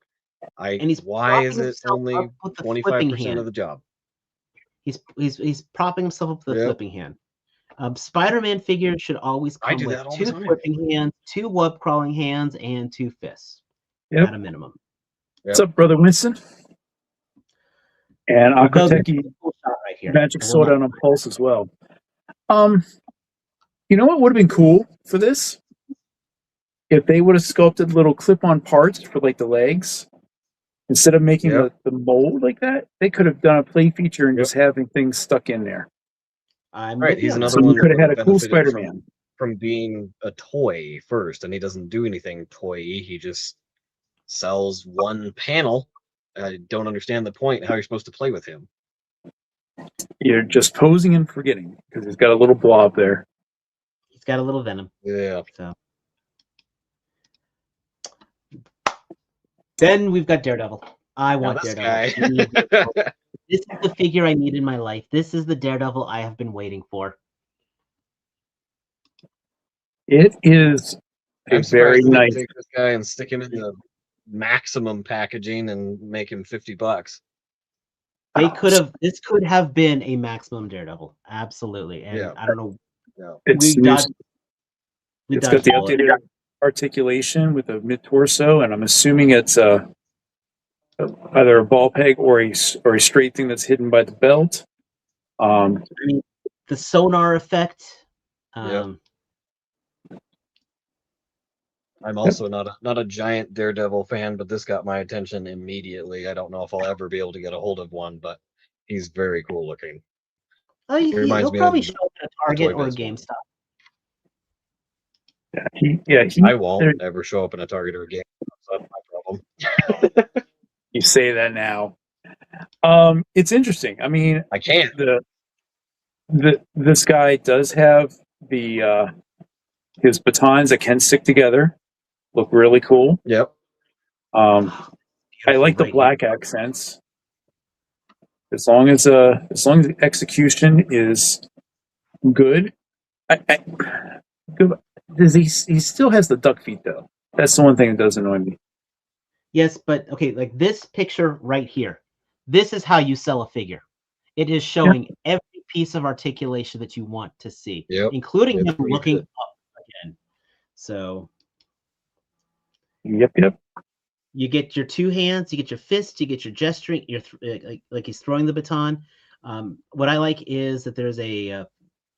why is it only 25% of the job? He's propping himself up with the flipping hand. Spider-Man figures should always come with 2 flipping hands, 2 web crawling hands, and 2 fists at a minimum. What's up, brother Winston? And Akateki Magic Sword on Pulse as well. You know what would have been cool for this? If they would have sculpted little clip-on parts for like the legs. Instead of making the mold like that, they could have done a play feature and just having things stuck in there. Right, he's another one. You could have had a cool Spider-Man from being a toy first, and he doesn't do anything toy-y. He just sells one panel. I don't understand the point. How you're supposed to play with him? You're just posing and forgetting because he's got a little blob there. He's got a little venom. Yeah. So then we've got Daredevil. I want Daredevil. This is the figure I need in my life. This is the Daredevil I have been waiting for. It is very nice. Take this guy and stick him in the maximum packaging and make him $50. They could have. This could have been a maximum Daredevil, absolutely. And I don't know. It's got the updated articulation with a mid torso, and I'm assuming it's either a ball peg or a straight thing that's hidden by the belt. I mean, the sonar effect. I'm also not a giant Daredevil fan, but this got my attention immediately. I don't know if I'll ever be able to get a hold of one, but he's very cool looking. Oh, he'll probably show up at a Target or a GameStop. I won't ever show up in a Target or a GameStop. So that's my problem. You say that now. It's interesting. I mean, I can't. this guy does have the his batons that can stick together. Look really cool. Yep. I like the black accents. As long as the execution is good. Does he still has the duck feet though? That's the one thing that does annoy me. Yes, but okay, like this picture right here. This is how you sell a figure. It is showing every piece of articulation that you want to see, including him looking up again. So, yep. You get your two hands, you get your fist, you get your gesturing. You're like he's throwing the baton. What I like is that there's a,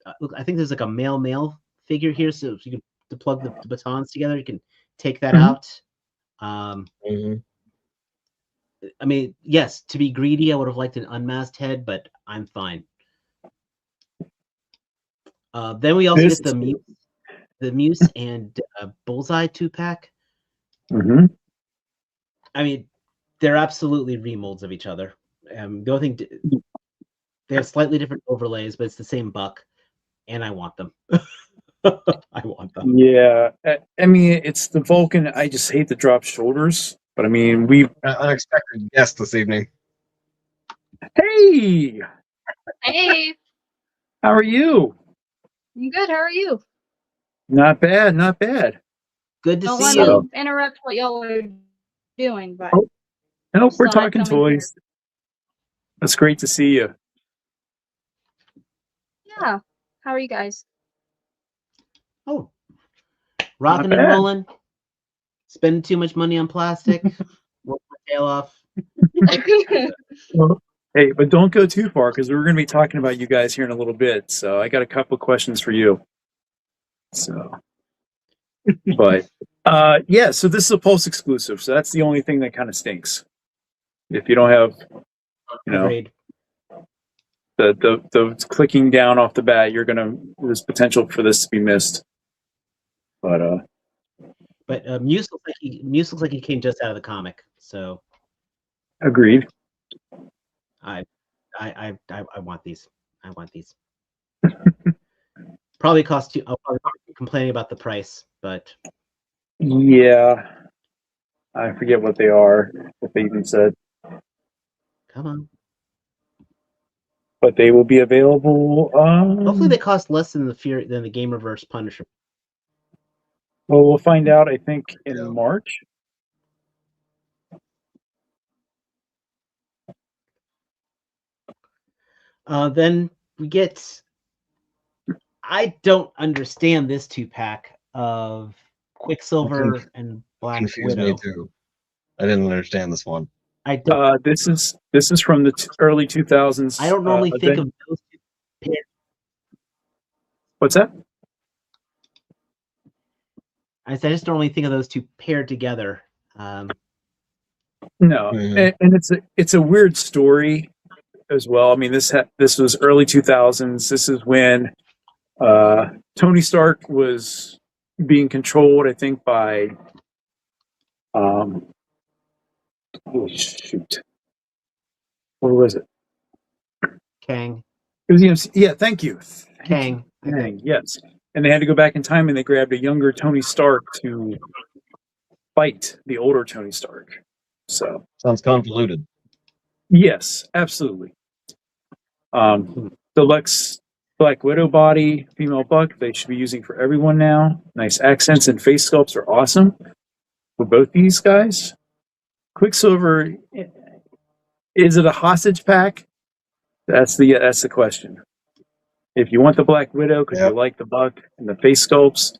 I think there's like a male figure here, so you can plug the batons together. You can take that out. I mean, yes, to be greedy, I would have liked an unmasked head, but I'm fine. Then we also get the Muse and Bullseye 2-pack. I mean, they're absolutely remolds of each other. The only thing, they have slightly different overlays, but it's the same buck, and I want them. I want them. Yeah, I mean, it's the Vulcan. I just hate the drop shoulders, but I mean, we unexpected guest this evening. Hey, how are you? I'm good. How are you? Not bad, not bad. Good to see you. you. Interrupt what y'all are doing, but nope, we're talking toys. That's great to see you. Yeah. How are you guys? Oh, rocking and rolling. Spending too much money on plastic. Work my tail off. Well, hey, but don't go too far because we're going to be talking about you guys here in a little bit. So I got a couple of questions for you. So, but yeah, so this is a Pulse exclusive. So that's the only thing that kind of stinks. If you don't have, Agreed. the clicking down off the bat, there's potential for this to be missed. But Muse looks like he came just out of the comic. So agreed. I want these. I want these. Probably cost you. I'll probably be complaining about the price, but yeah, I forget what they are. What they even said. Come on. But they will be available. Hopefully, they cost less than the Game Reverse Punisher. Well, we'll find out. I think in March. Then we get. I don't understand this 2-pack of Quicksilver and Black Widow. Me too. I didn't understand this one. I don't. This is from the early 2000s. I don't normally think of those two pairs. What's that? I just don't really think of those two paired together. No, and it's a weird story as well. I mean, this was early 2000s. This is when Tony Stark was being controlled, I think, by oh shoot, what was it? Kang. It was yeah. Thank you, Kang. Kang. Yes, and they had to go back in time, and they grabbed a younger Tony Stark to fight the older Tony Stark. So sounds convoluted. Yes, absolutely. Deluxe Black Widow body, female buck, they should be using for everyone now. Nice accents and face sculpts are awesome for both these guys. Quicksilver, is it a hostage pack? That's the question. If you want the Black Widow because you like the buck and the face sculpts,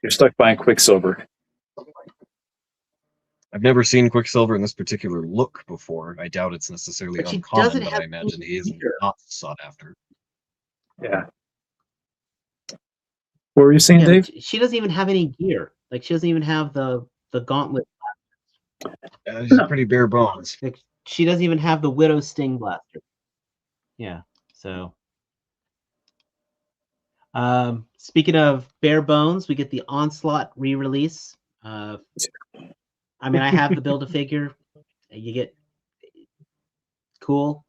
you're stuck buying Quicksilver. I've never seen Quicksilver in this particular look before. I doubt it's necessarily uncommon, but I imagine he is not sought after. Yeah. What were you saying, Dave? She doesn't even have any gear. Like, she doesn't even have the gauntlet. She's pretty bare bones. Like, she doesn't even have the Widow Sting blaster. Yeah, so. Speaking of bare bones, we get the Onslaught re-release. I mean, I have the Build-A-Figure. You get Cool.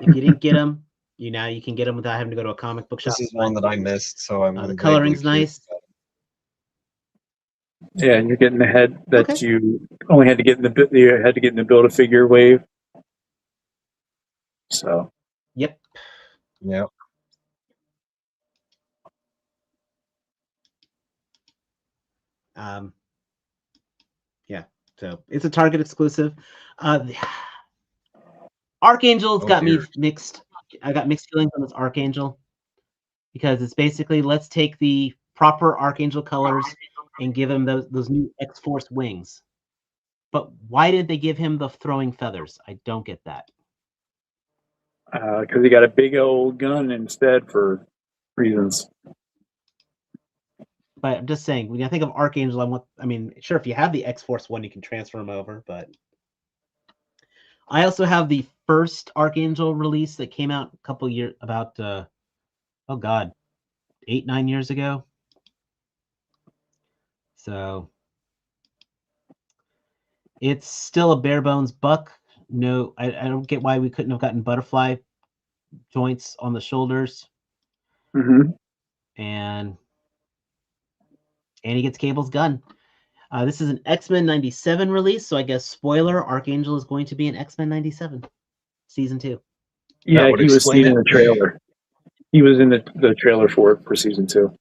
If you didn't get them, you can get them without having to go to a comic book shop. This is one that I missed, so I'm The vaguely coloring's curious nice. about Yeah, and you're getting the head that Okay. you only had to get in the you had to get in the Build-A-Figure wave. So Yep. it. Yeah. Yeah. So it's a Target exclusive. Archangel's Oh, got me dear. mixed. I got mixed feelings on this Archangel because it's basically let's take the proper Archangel colors and give him those new X-Force wings. But why did they give him the throwing feathers? I don't get that. because he got a big old gun instead for reasons. But I'm just saying, when I think of Archangel, I mean, sure, if you have the X-Force one, you can transfer him over, but I also have the first Archangel release that came out a couple years, about, oh God, 8-9 years ago. So it's still a bare bones buck. No, I don't get why we couldn't have gotten butterfly joints on the shoulders, Mm-hmm. and he gets Cable's gun. This is an X-Men 97 release, so I guess spoiler: Archangel is going to be in X-Men 97 season 2. Yeah, That would he was explain seen in it. the trailer. He was in the trailer for season 2.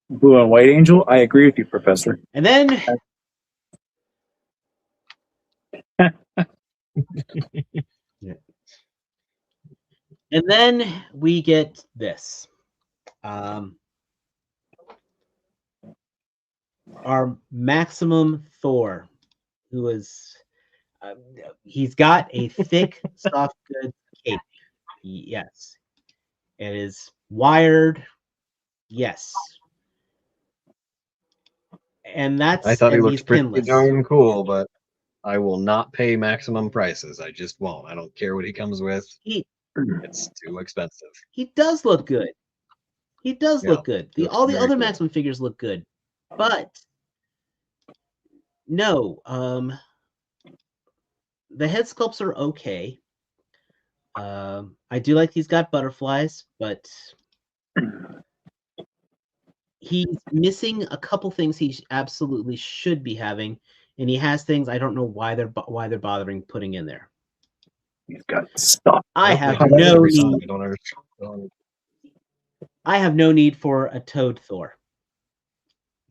Blue and White Angel. I agree with you, Professor. And then and then we get this. Our Maximum Thor, who is he's got a thick soft goods cape. Yes. It is wired. Yes. And I thought he he's looked pretty pinless. darn cool, but I will not pay maximum prices. I just won't. I don't care what he comes with. It's too expensive. He does look good. He does Yeah, look good. he looks All the very other cool. Maximum figures look good. But no, the head sculpts are okay. I do like he's got butterflies, but he's missing a couple things he absolutely should be having, and he has things I don't know why they're bothering putting in there. He's got stuff. I Nope, have they do this no every time. need. I don't understand. I have no need for a Toad Thor.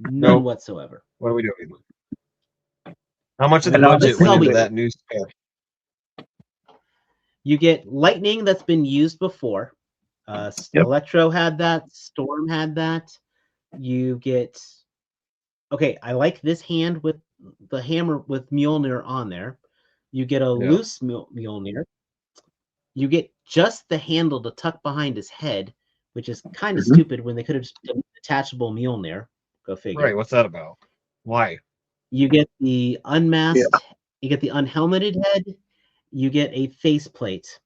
None Nope. whatsoever. What are we doing? How much of the And budget this is all went we into get. that new spare? You get lightning that's been used before. Yep. Electro had that. Storm had that. You get. Okay, I like this hand with the hammer with Mjolnir on there. You get a loose Mjolnir. You get just the handle to tuck behind his head, which is kind of stupid when they could have just done detachable Mjolnir. Go figure. Right, what's that about? Why? You get the unmasked, you get the unhelmeted head, you get a faceplate,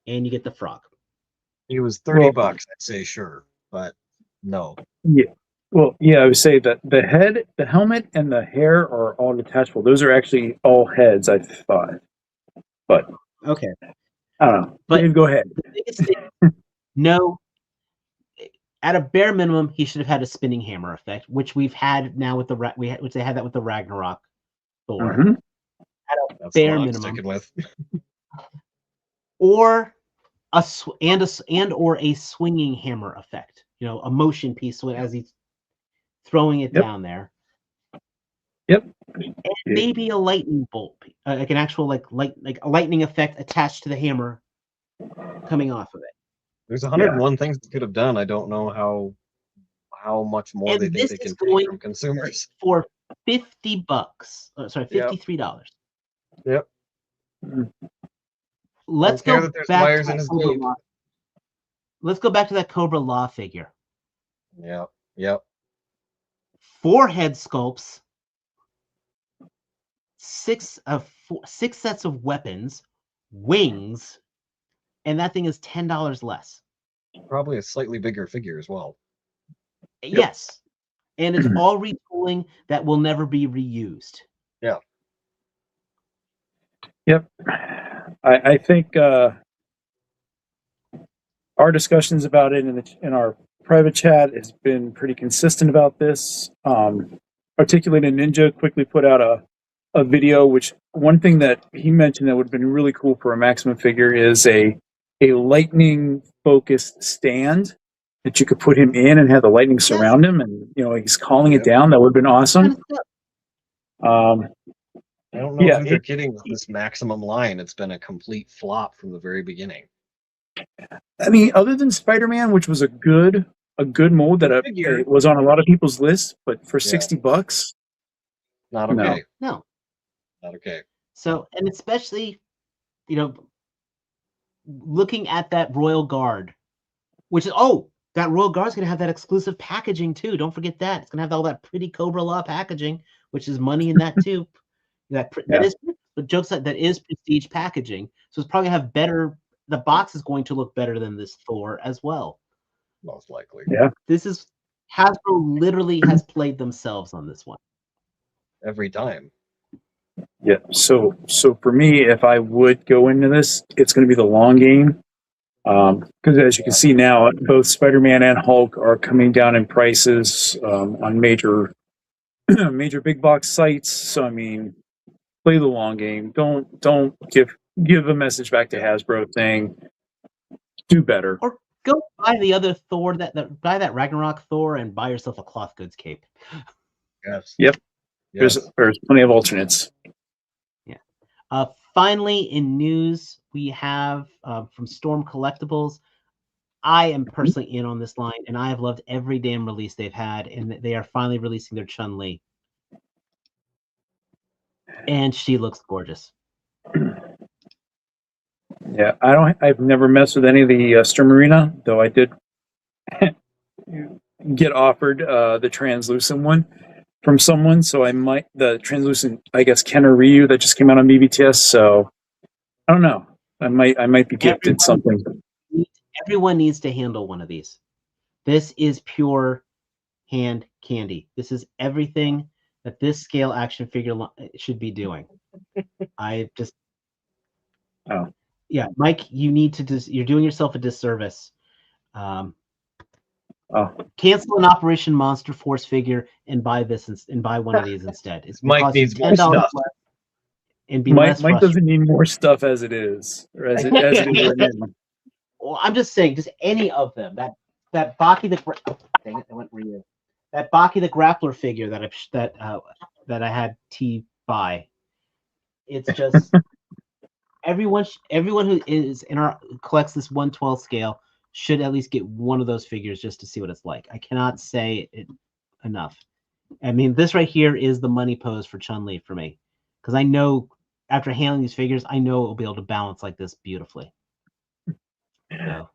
and you get the frog. He was $30, I'd say sure, but no. Yeah. Well, yeah, I would say that the head, the helmet, and the hair are all detachable. Those are actually all heads, I thought. But Okay. I don't know. But Dave, go ahead. the biggest thing, no, at a bare minimum, he should have had a spinning hammer effect, which we've had now with which they had that with the Ragnarok Thor. Mhm. At a That's bare what I'm minimum, sticking with. or or a swinging hammer effect. You know, a motion piece as he's throwing it down there. Yep. And maybe a lightning bolt, like an actual like a lightning effect attached to the hammer coming off of it. There's 101 things they could have done. I don't know how much more And they think this they is can going take from consumers. for $50. Sorry, $53. Yep. Let's Don't care go that there's back wires to in that his Cobra cape. Law. Let's go back to that Cobra Law figure. Yep. 4 head sculpts, 6 sets of weapons, wings, and that thing is $10 less. Probably a slightly bigger figure as well. Yes. And it's all retooling that will never be reused. Yeah. Yep. I think our discussions about it in our private chat has been pretty consistent about this. Articulated Ninja quickly put out a video, which one thing that he mentioned that would have been really cool for a Maximum figure is a lightning focused stand that you could put him in and have the lightning surround him, and he's calling it down. That would have been awesome. I don't know Yeah, who they're getting with this Maximum line. It's been a complete flop from the very beginning. I mean, other than Spider-Man, which was a good mold that it was on a lot of people's lists, but for $60, not okay. No, not okay. So, and especially, looking at that Royal Guard, which is that Royal Guard's gonna have that exclusive packaging too. Don't forget that it's gonna have all that pretty Cobra Law packaging, which is money in that too. That is, but jokes that is prestige packaging, so it's probably gonna have better. The box is going to look better than this Thor as well. Most likely. Yeah. This is Hasbro literally has played themselves on this one. Every time. Yeah. So for me, if I would go into this, it's going to be the long game. Because as you can see now, both Spider-Man and Hulk are coming down in prices on major big box sites. So I mean, play the long game. Don't give a message back to Hasbro saying do better. Or go buy the other Thor buy that Ragnarok Thor and buy yourself a cloth goods cape. Yes. Yep. Yes. There's plenty of alternates. Yeah. Finally, in news, we have from Storm Collectibles. I am personally in on this line, and I have loved every damn release they've had, and they are finally releasing their Chun-Li. And she looks gorgeous. Yeah, I've never messed with any of the Sturm Arena, though I did get offered the translucent one from someone. So the translucent, I guess, Kenner Ryu that just came out on BBTS. So I don't know. I might be gifted something. Everyone needs to handle one of these. This is pure hand candy. This is everything that this scale action figure should be doing. Yeah, Mike, you need to you're doing yourself a disservice. Cancel an Operation Monster Force figure and buy this and buy one of these instead. It's Mike needs more stuff. And be Mike less frustrated. doesn't need more stuff as it is, or as it is right now. Well, I'm just saying, just any of them. That Baki dang it, I went for you. That Baki the Grappler figure that I had T buy. It's just everyone who is collects this 1/12 scale should at least get one of those figures just to see what it's like. I cannot say it enough. I mean, this right here is the money pose for Chun-Li for me, because I know after handling these figures, I know it will be able to balance like this beautifully. So.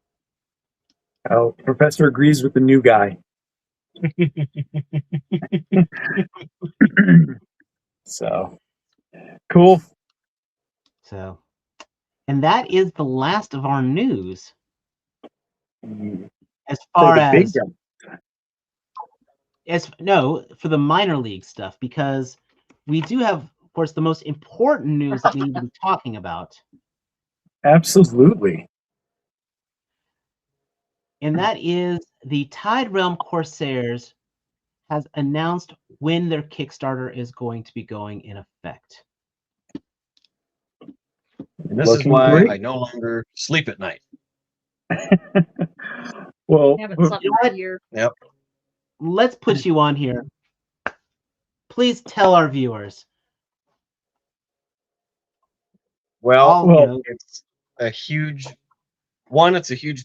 Oh, Professor agrees with the new guy. So cool. So, and that is the last of our news. As far for the minor league stuff, because we do have, of course, the most important news that we need to be talking about. Absolutely. And that is the Tide-Realm Corsairs has announced when their Kickstarter is going to be going in effect. And this is why I no longer sleep at night. Well, I haven't slept in a year. Yep. Let's put you on here. Please tell our viewers. Well, it's a huge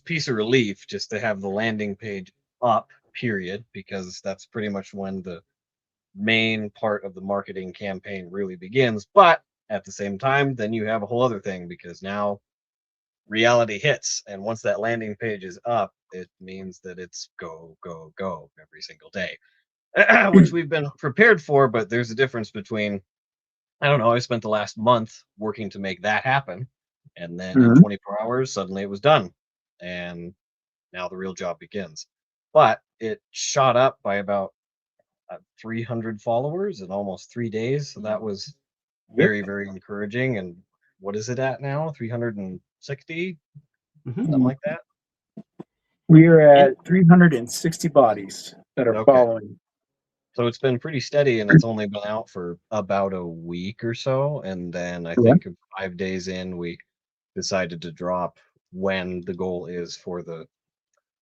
piece of relief just to have the landing page up, period, because that's pretty much when the main part of the marketing campaign really begins. But at the same time, then you have a whole other thing, because now reality hits, and once that landing page is up, it means that it's go, go, go every single day, which we've been prepared for. But there's a difference between, I don't know, I spent the last month working to make that happen, and then in 24 hours, suddenly it was done, and now the real job begins. But it shot up by about 300 followers in almost 3 days, so that was very, very encouraging. And what is it at now? 360, Mhm. something like that. We are at 360 bodies that are Okay. following. So it's been pretty steady, and it's only been out for about a week or so. And then I Yeah. think 5 days in, we decided to drop when the goal is for the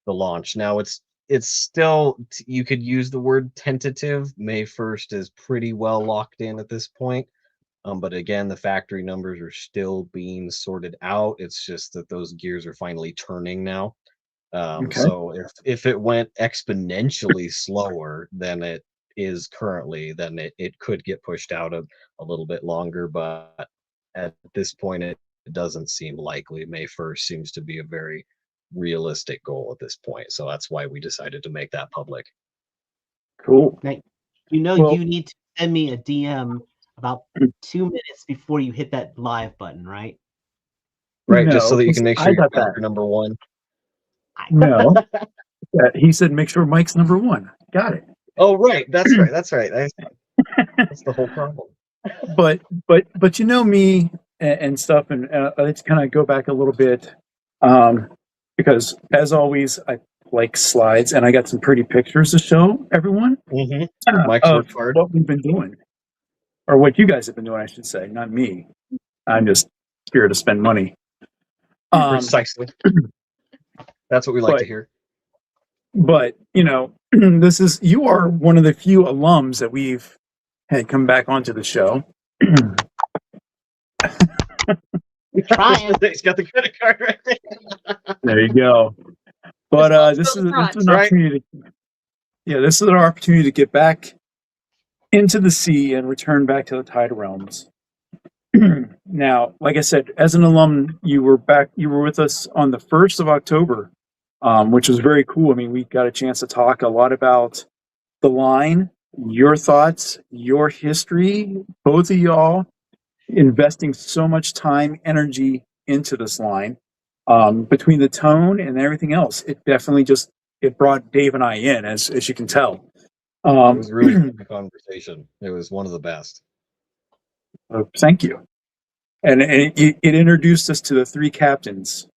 launch. Now it's still, you could use the word tentative. May 1st is pretty well locked in at this point. But again, the factory numbers are still being sorted out. It's just that those gears are finally turning now. Okay. So if it went exponentially slower than it is currently, then it could get pushed out a little bit longer. But at this point, it doesn't seem likely. May 1st seems to be a very realistic goal at this point. So that's why we decided to make that public. Cool. Now, Well- you need to send me a DM about 2 minutes before you hit that live button, right? Right, just so No, that you can make I sure you're got that. number one. No. He said make sure Mike's number one. Got it. Oh, right. That's right. That's right. That's the whole problem. But you know me and stuff, and let's kind of go back a little bit, because as always, I like slides, and I got some pretty pictures to show everyone Mike's of worked hard. what we've been doing, or what you guys have been doing, I should say, not me. I'm just here to spend money. Precisely. That's what we like to hear. But you know, you are one of the few alums that we've had come back onto the show. We're trying. He's got the credit card right there. There you go. But this is an opportunity. This is our opportunity to get back into the sea and return back to the Tide-Realms. Now, like I said, as an alum, you were with us on the 1st of October, which was very cool. I mean, we got a chance to talk a lot about the line, your thoughts, your history, both of y'all investing so much time, energy into this line. Between the tone and everything else, it definitely it brought Dave and I in, as you can tell. It was really a good conversation. It was one of the best. Thank you. And it introduced us to the three captains,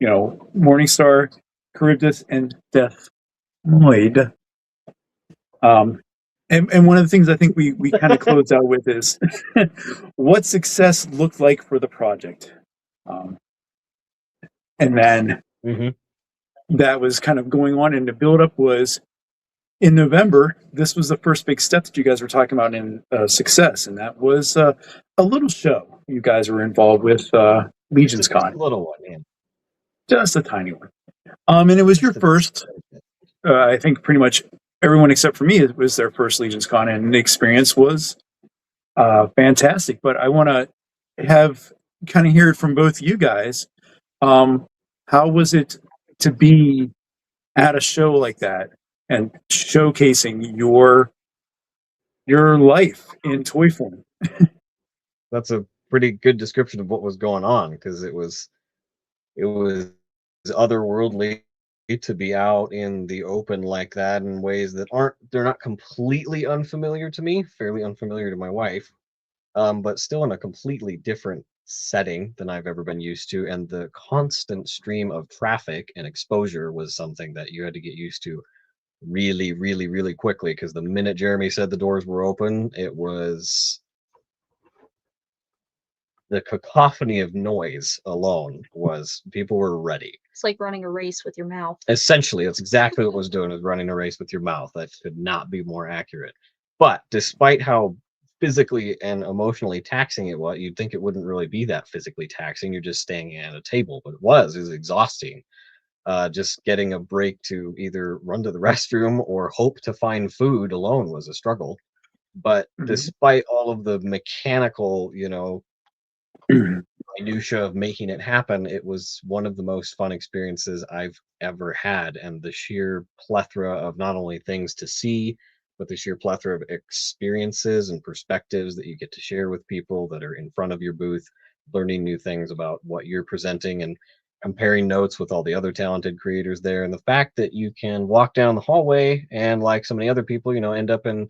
Morningstar, Charybdis, and Death Moid. And one of the things I think we kind of closed out with is what success looked like for the project. And then that was kind of going on, and the buildup was in November. This was the first big step that you guys were talking about in success, and that was a little show you guys were involved with, Legions Con. A little one, yeah. Just a tiny one. And it was your first. I think pretty much everyone except for me, it was their first Legions Con, and the experience was fantastic. But I want to kind of hear it from both you guys. How was it to be at a show like that and showcasing your life in toy form? That's a pretty good description of what was going on, because it was otherworldly to be out in the open like that in ways that they're not completely unfamiliar to me, fairly unfamiliar to my wife, but still in a completely different setting than I've ever been used to. And the constant stream of traffic and exposure was something that you had to get used to really, really, really quickly, because the minute Jeremy said the doors were open, it was the cacophony of noise alone was, people were ready. It's like running a race with your mouth. Essentially, that's exactly what it was doing, is running a race with your mouth. That could not be more accurate. But despite how physically and emotionally taxing it was, you'd think it wouldn't really be that physically taxing. You're just staying at a table, but it was exhausting. Just getting a break to either run to the restroom or hope to find food alone was a struggle. But despite all of the mechanical, minutia of making it happen, it was one of the most fun experiences I've ever had. And the sheer plethora of not only things to see, but the sheer plethora of experiences and perspectives that you get to share with people that are in front of your booth, learning new things about what you're presenting and comparing notes with all the other talented creators there. And the fact that you can walk down the hallway and, like so many other people, end up in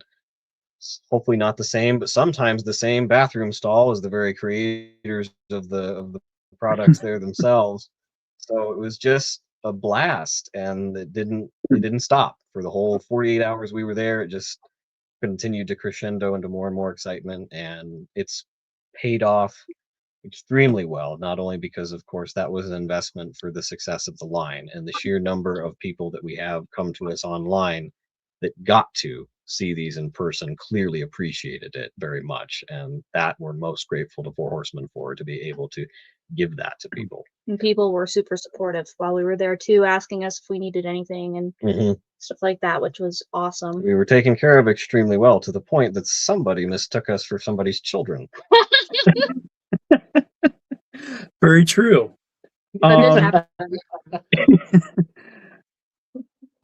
hopefully not the same, but sometimes the same bathroom stall as the very creators of the products there themselves. So it was just a blast, and it didn't stop for the whole 48 hours we were there. It just continued to crescendo into more and more excitement, and it's paid off extremely well, not only because of course that was an investment for the success of the line and the sheer number of people that we have come to us online that got to see these in person clearly appreciated it very much, and that we're most grateful to Four Horsemen for, to be able to give that to people. And people were super supportive while we were there too, asking us if we needed anything and stuff like that, which was awesome. We were taken care of extremely well, to the point that somebody mistook us for somebody's children. Very true. That did happen.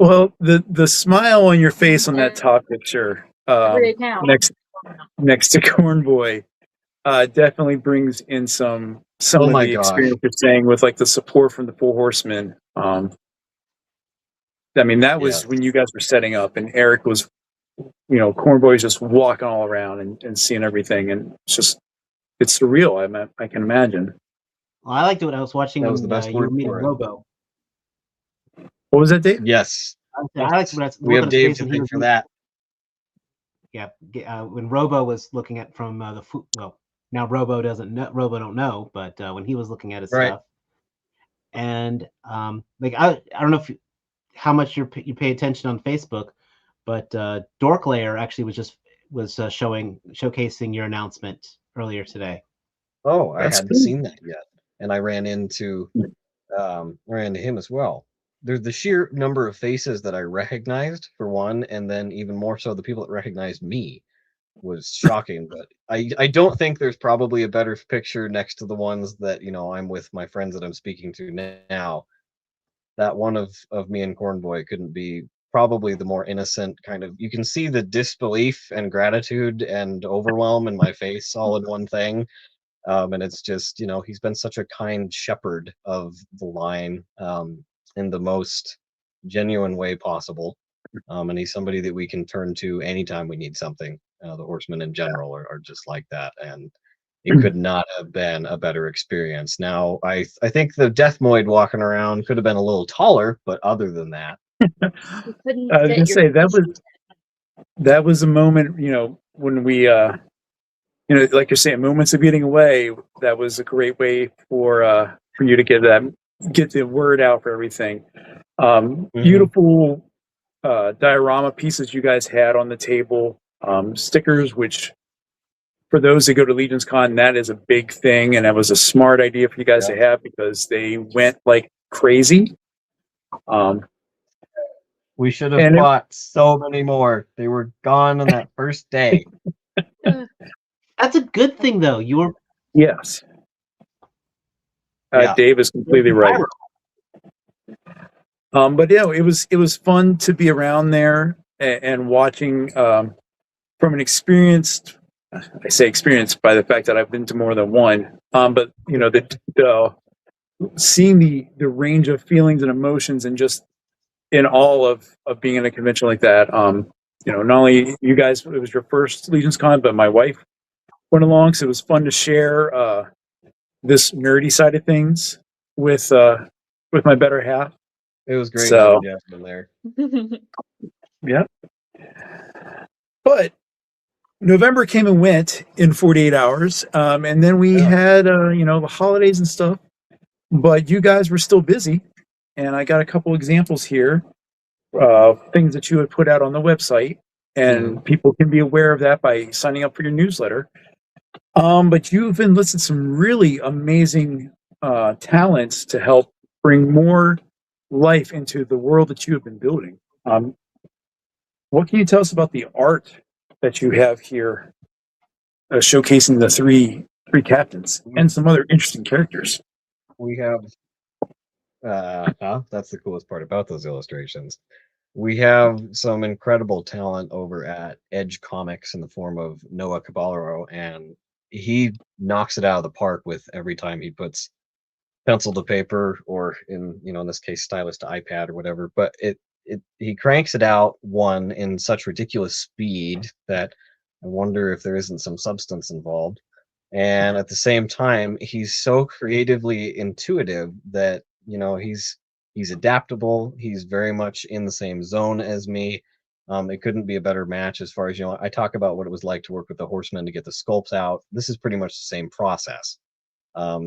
Well, the smile on your face on that top picture, Every account. next to Corn Boy, definitely brings in some Oh of my the gosh. experience you're saying with like the support from the Four Horsemen. I mean, that was Yes. when you guys were setting up, and Eric was, Corn Boy's just walking all around and seeing everything, and it's surreal. I can imagine. Well, I liked it when I was watching That when was the best you were word meeting for it. Robo. What was that, Dave? Yes, I liked when I was we have looking at his Dave face to when he thank was for that. Yeah, when Robo was looking at from the food. Well, now Robo don't know, but when he was looking at his Right. stuff, and like I don't know how much you pay attention on Facebook, but Dork Layer actually was showcasing your announcement earlier today. Oh, I That's hadn't cool. seen that yet, and I ran into him as well. There's the sheer number of faces that I recognized, for one, and then even more so the people that recognized me was shocking. But I don't think there's probably a better picture next to the ones that I'm with my friends that I'm speaking to now. That one of me and Cornboy couldn't be probably the more innocent kind of. You can see the disbelief and gratitude and overwhelm in my face all in one thing. And it's just, he's been such a kind shepherd of the line, in the most genuine way possible. And he's somebody that we can turn to anytime we need something. The Horsemen in general are just like that. And it could not have been a better experience. Now, I think the Deathmoid walking around could have been a little taller, but other than that. You couldn't I was fit gonna say your that was a moment, when we, like you're saying, moments of getting away. That was a great way for you to get the word out for everything. Beautiful diorama pieces you guys had on the table, stickers, which for those that go to Legion's Con, that is a big thing, and that was a smart idea for you guys to have, because they went like crazy. We should have bought so many more. They were gone on that first day. That's a good thing, though. You were Yes. Yeah. Dave is completely right. But it was fun to be around there and watching from an experienced. I say experienced by the fact that I've been to more than one. But the seeing the range of feelings and emotions, and just in all of being in a convention like that. Not only you guys, it was your first Legion's Con, but my wife went along, so it was fun to share this nerdy side of things with my better half. It was great So, having Jasmine there. yeah. But November came and went in 48 hours, and then we had the holidays and stuff. But you guys were still busy, and I got a couple examples here, things that you had put out on the website, and people can be aware of that by signing up for your newsletter. But you've enlisted some really amazing talents to help bring more life into the world that you have been building. What can you tell us about the art that you have here, showcasing the three captains and some other interesting characters? We have that's the coolest part about those illustrations. We have some incredible talent over at Edge Comics in the form of Noah Caballero, and he knocks it out of the park with every time he puts pencil to paper, or in this case stylus to iPad or whatever. But he cranks it out in such ridiculous speed that I wonder if there isn't some substance involved. And at the same time, he's so creatively intuitive that, you know, he's adaptable. He's very much in the same zone as me. It couldn't be a better match as far as, you know, I talk about what it was like to work with the Horsemen to get the sculpts out. This is pretty much the same process.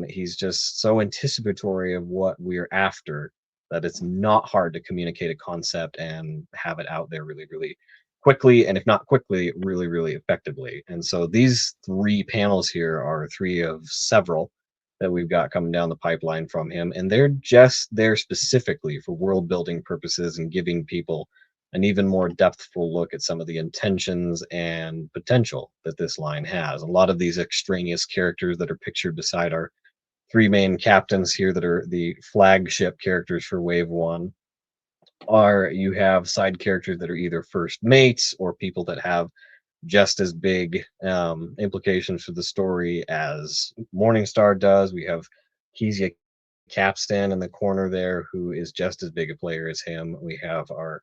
He's just so anticipatory of what we're after that it's not hard to communicate a concept and have it out there really, really quickly, and if not quickly, really, really effectively. And so these 3 panels here are 3 of several that we've got coming down the pipeline from him, and they're just there specifically for world building purposes and giving people an even more depthful look at some of the intentions and potential that this line has. A lot of these extraneous characters that are pictured beside our 3 main captains here that are the flagship characters for Wave 1 are, you have side characters that are either first mates or people that have just as big implications for the story as Morningstar does. We have Kezia Capstan in the corner there, who is just as big a player as him. We have our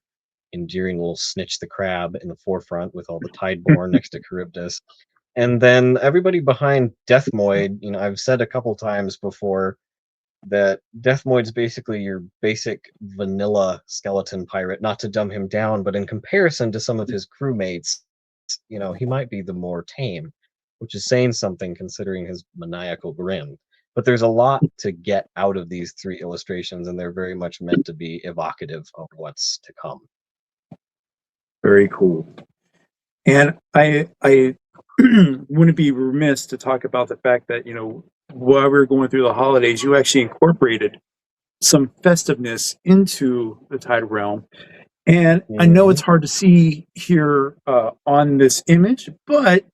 endearing little Snitch the Crab in the forefront with all the Tideborn next to Charybdis. And then everybody behind Deathmoid, you know, I've said a couple times before that Deathmoid's basically your basic vanilla skeleton pirate, not to dumb him down, but in comparison to some of his crewmates, you know, he might be the more tame, which is saying something considering his maniacal grin. But there's a lot to get out of these 3 illustrations, and they're very much meant to be evocative of what's to come. Very cool. And I wouldn't be remiss to talk about the fact that, you know, while we were going through the holidays, you actually incorporated some festiveness into the Tide Realm. And I know it's hard to see here on this image, but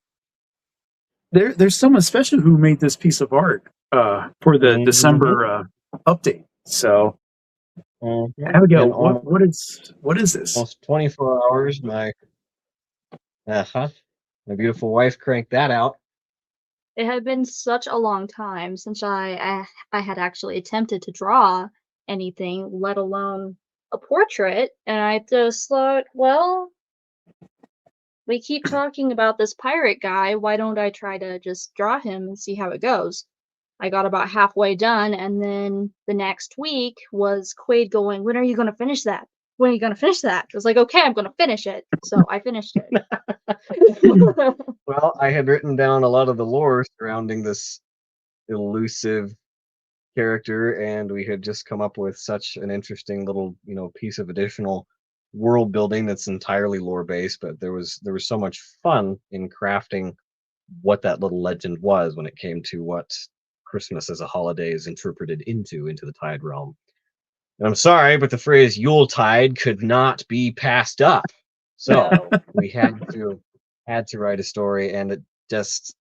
there's someone special who made this piece of art for the December update. So, Abigail, what is this? Almost 24 hours, my beautiful wife cranked that out. It had been such a long time since I had actually attempted to draw anything, let alone a portrait, and I just thought, well, we keep talking about this pirate guy, why don't I try to just draw him and see how it goes? I got about halfway done, and then the next week was Quaid going, when are you going to finish that? When are you going to finish that? I was like, okay, I'm going to finish it. So I finished it. Well, I had written down a lot of the lore surrounding this elusive character, and we had just come up with such an interesting little, you know, piece of additional world building that's entirely lore based. But there was so much fun in crafting what that little legend was when it came to what Christmas as a holiday is interpreted into the Tide Realm. And I'm sorry, but the phrase Yuletide could not be passed up. So we had to write a story, and it just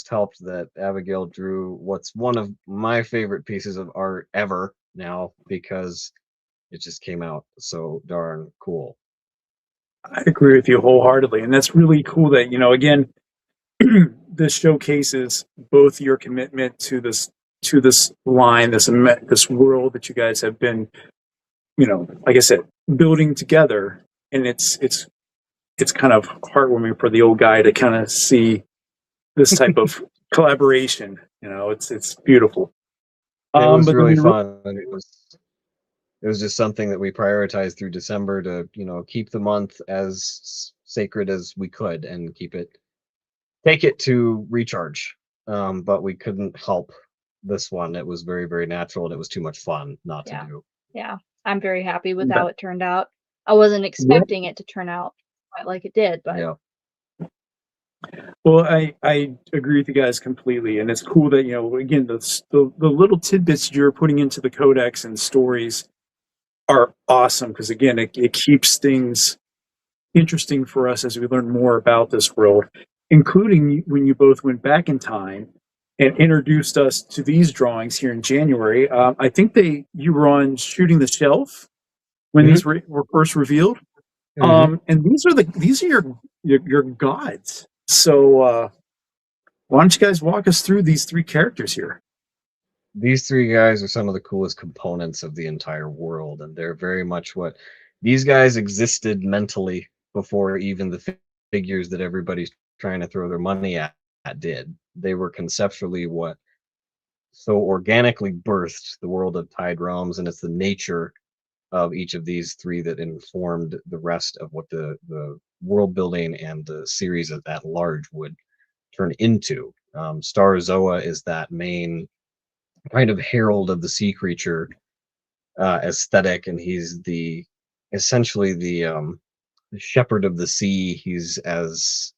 helped that Abigail drew what's one of my favorite pieces of art ever now, because it just came out so darn cool. I agree with you wholeheartedly, and that's really cool that, you know, again, this showcases both your commitment to this line, this world that you guys have been, you know, like I said, building together, and it's kind of heartwarming for the old guy to kind of see this type of collaboration. You know, it's beautiful. It was really fun, and it was just something that we prioritized through December to, you know, keep the month as sacred as we could and take it to recharge. But we couldn't help this one. It was very, very natural, and it was too much fun not to do. Yeah, I'm very happy with how it turned out. I wasn't expecting it to turn out quite like it did, but yeah. Well, I agree with you guys completely, and it's cool that, you know, again, the little tidbits you're putting into the codex and stories are awesome, because again, it keeps things interesting for us as we learn more about this world, including when you both went back in time and introduced us to these drawings here in January. I think you were on Shooting the Shelf when these were first revealed, and these are your gods. So why don't you guys walk us through these 3 characters here? These 3 guys are some of the coolest components of the entire world, and they're very much what these guys existed mentally before even the figures that everybody's trying to throw their money at did. They were conceptually what so organically birthed the world of Tide Realms, and it's the nature of each of these three that informed the rest of what the world building and the series at large would turn into. Star Zoa is that main kind of herald of the sea creature aesthetic, and he's the essentially the shepherd of the sea. He's as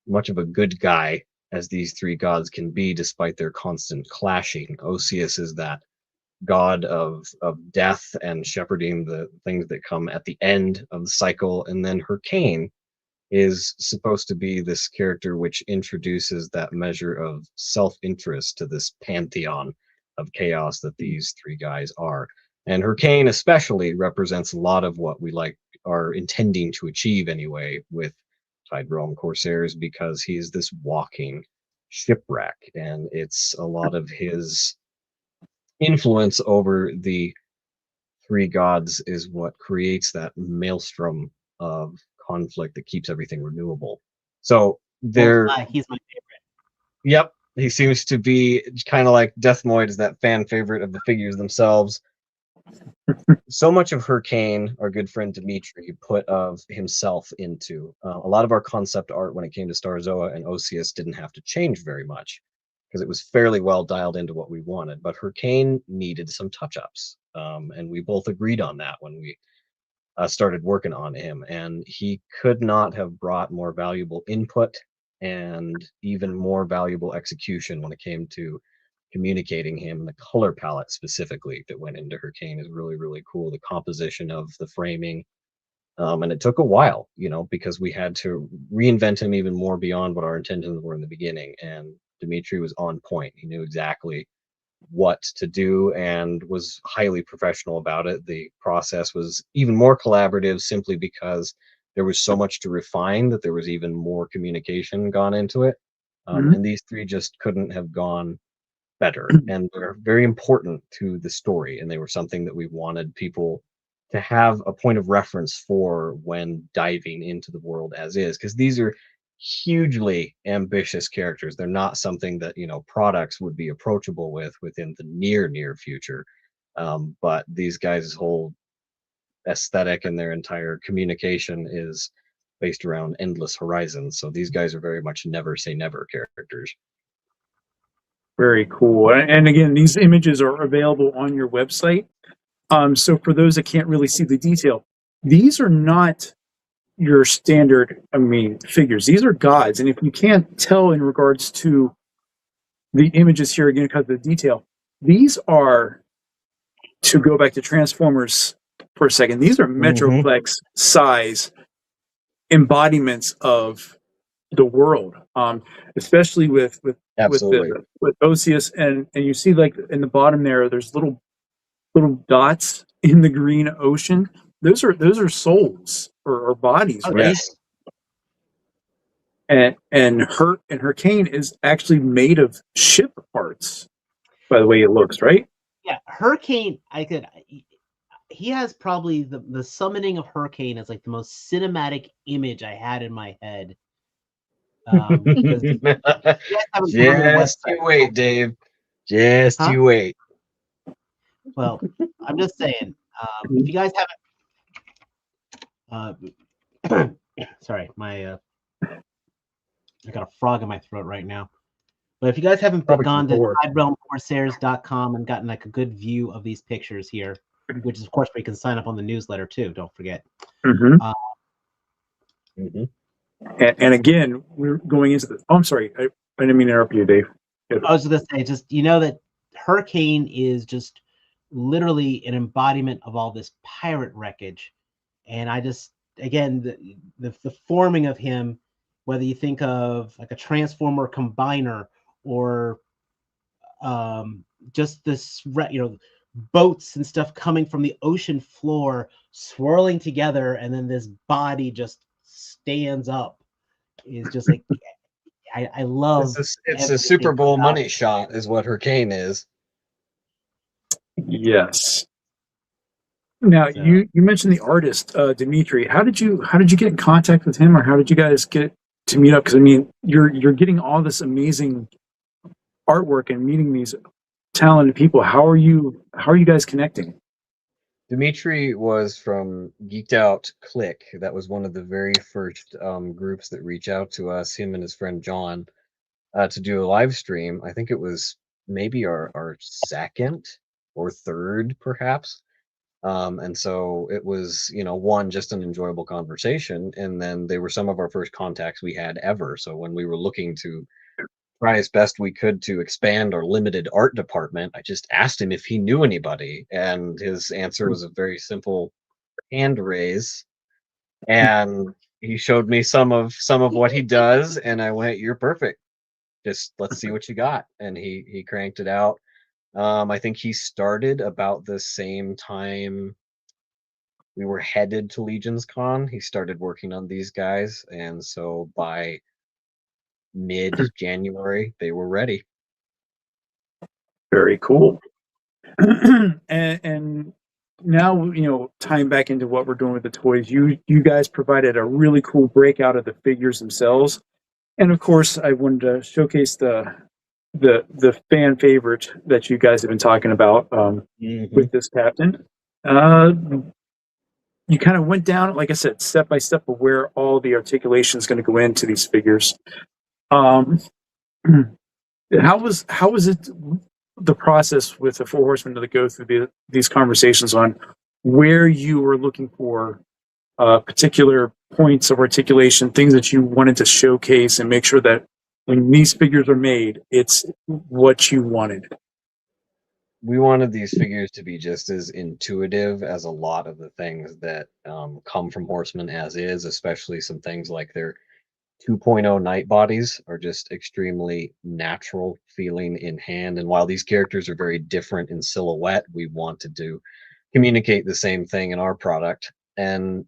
much of a good guy as these three gods can be, despite their constant clashing. Osius is that god of death and shepherding the things that come at the end of the cycle, and then Hurricane is supposed to be this character which introduces that measure of self-interest to this pantheon of chaos that these three guys are. And Hurricane especially represents a lot of what we like are intending to achieve anyway with Tide-Realm Corsairs, because he is this walking shipwreck, and it's a lot of his influence over the three gods is what creates that maelstrom of conflict that keeps everything renewable. So there, He's my favorite. yep, he seems to be kind of like Deathmoid is that fan favorite of the figures themselves. So much of Hurricane, our good friend Dimitri, put of himself into a lot of our concept art when it came to Star Zoa and Osius didn't have to change very much because it was fairly well dialed into what we wanted. But Hurricane needed some touch-ups, and we both agreed on that when we started working on him. And he could not have brought more valuable input and even more valuable execution when it came to communicating him. The color palette specifically that went into Hurricane is really, really cool. The composition of the framing. And it took a while, you know, because we had to reinvent him even more beyond what our intentions were in the beginning. And Dimitri was on point. He knew exactly what to do and was highly professional about it. The process was even more collaborative simply because there was so much to refine that there was even more communication gone into it. And these three just couldn't have gone better, and they're very important to the story, and they were something that we wanted people to have a point of reference for when diving into the world as is, because these are hugely ambitious characters. They're not something that, you know, products would be approachable with within the near future. But these guys' whole aesthetic and their entire communication is based around endless horizons, so these guys are very much never say never characters. Very cool. And again, these images are available on your website. So for those that can't really see the detail, these are not your standard, figures. These are gods. And if you can't tell in regards to the images here again because of the detail, these are, to go back to Transformers for a second, these are Metroplex size embodiments of the world, especially with Osius, and you see like in the bottom there's little dots in the green ocean. Those are souls or bodies, right? Yes. And Hurricane is actually made of ship parts, by the way it looks, right? Yeah, Hurricane. He has probably the summoning of Hurricane as like the most cinematic image I had in my head. Just you wait, Dave. Just you wait. Well, I'm just saying, if you guys haven't, sorry, I got a frog in my throat right now. But if you guys haven't gone to Tide-RealmCorsairs.com and gotten like a good view of these pictures here, which is of course where you can sign up on the newsletter too. Don't forget. And again, we're going into the. Oh, I'm sorry, I didn't mean to interrupt you, Dave. I was going to say, just that Hurricane is just literally an embodiment of all this pirate wreckage, and I just again the forming of him, whether you think of like a Transformer combiner or just this boats and stuff coming from the ocean floor swirling together, and then this body just stands up, is just like I love. It's a Super Bowl money shot, is what Hurricane is. Yes. Now So- you mentioned the artist Dimitri. How did you get in contact with him, or how did you guys get to meet up? Because I mean, you're getting all this amazing artwork and meeting these talented people. How are you guys connecting? Dimitri was from Geeked Out Click. That was one of the very first groups that reached out to us, him and his friend John, to do a live stream. I think it was maybe our second or third, perhaps. And so it was, one, just an enjoyable conversation. And then they were some of our first contacts we had ever. So when we were looking to try as best we could to expand our limited art department, I just asked him if he knew anybody. And his answer was a very simple hand raise. And he showed me some of what he does. And I went, "You're perfect. Just let's see what you got." And he cranked it out. I think he started about the same time we were headed to Legion's Con. He started working on these guys, and so by mid-January, they were ready. Very cool. and now, tying back into what we're doing with the toys, you guys provided a really cool breakout of the figures themselves, and of course, I wanted to showcase the fan favorite that you guys have been talking about with this captain. You kind of went down, like I said, step by step of where all the articulation is going to go into these figures. How was it the process with the Four Horsemen to go through these conversations on where you were looking for particular points of articulation, things that you wanted to showcase and make sure that when these figures are made, it's what you wanted? We wanted these figures to be just as intuitive as a lot of the things that come from Horsemen as is, especially some things like their 2.0 night bodies are just extremely natural feeling in hand. And while these characters are very different in silhouette, we wanted to communicate the same thing in our product. And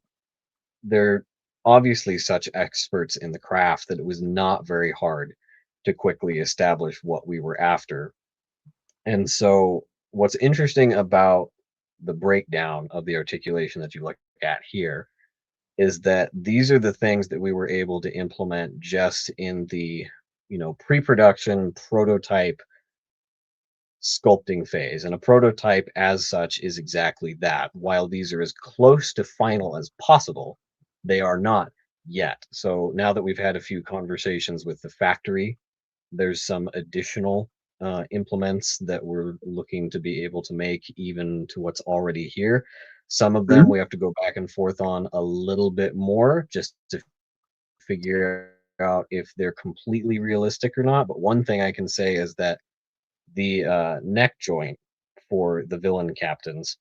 they're obviously such experts in the craft that it was not very hard to quickly establish what we were after. And so what's interesting about the breakdown of the articulation that you look at here is that these are the things that we were able to implement just in the, pre-production prototype sculpting phase. And a prototype as such is exactly that. While these are as close to final as possible, they are not yet. So now that we've had a few conversations with the factory, there's some additional implements that we're looking to be able to make even to what's already here. Some of them we have to go back and forth on a little bit more just to figure out if they're completely realistic or not. But one thing I can say is that the neck joint for the villain captains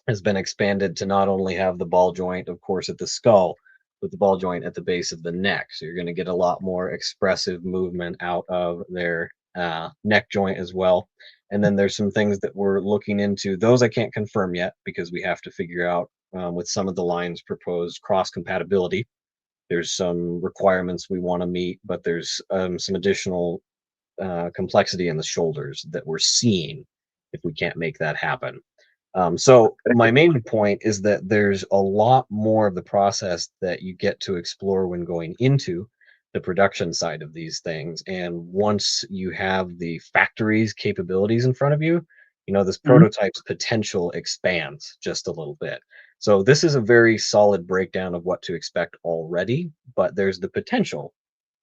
has been expanded to not only have the ball joint, of course, at the skull, but the ball joint at the base of the neck. So you're going to get a lot more expressive movement out of their neck joint as well. And then there's some things that we're looking into. Those I can't confirm yet because we have to figure out with some of the lines proposed cross compatibility. There's some requirements we want to meet, but there's some additional complexity in the shoulders that we're seeing if we can't make that happen. So my main point is that there's a lot more of the process that you get to explore when going into the production side of these things. And once you have the factory's capabilities in front of you, this prototype's potential expands just a little bit. So this is a very solid breakdown of what to expect already, but there's the potential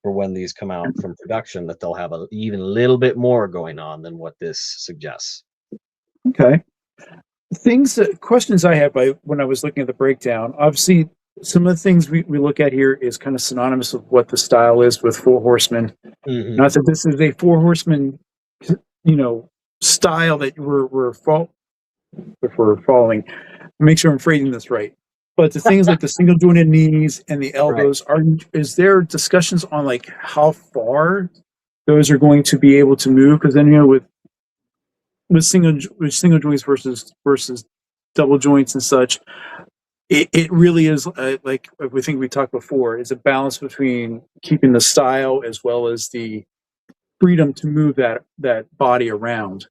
for when these come out from production that they'll have a even little bit more going on than what this suggests. Okay. Questions I had when I was looking at the breakdown, obviously some of the things we look at here is kind of synonymous with what the style is with Four Horsemen. Not that this is a Four Horsemen, style that we're following. Make sure I'm phrasing this right. But the things like the single jointed knees and the elbows, is there discussions on like how far those are going to be able to move? Because then with single joints versus double joints and such, it really is like we think we talked before, is a balance between keeping the style as well as the freedom to move that body around.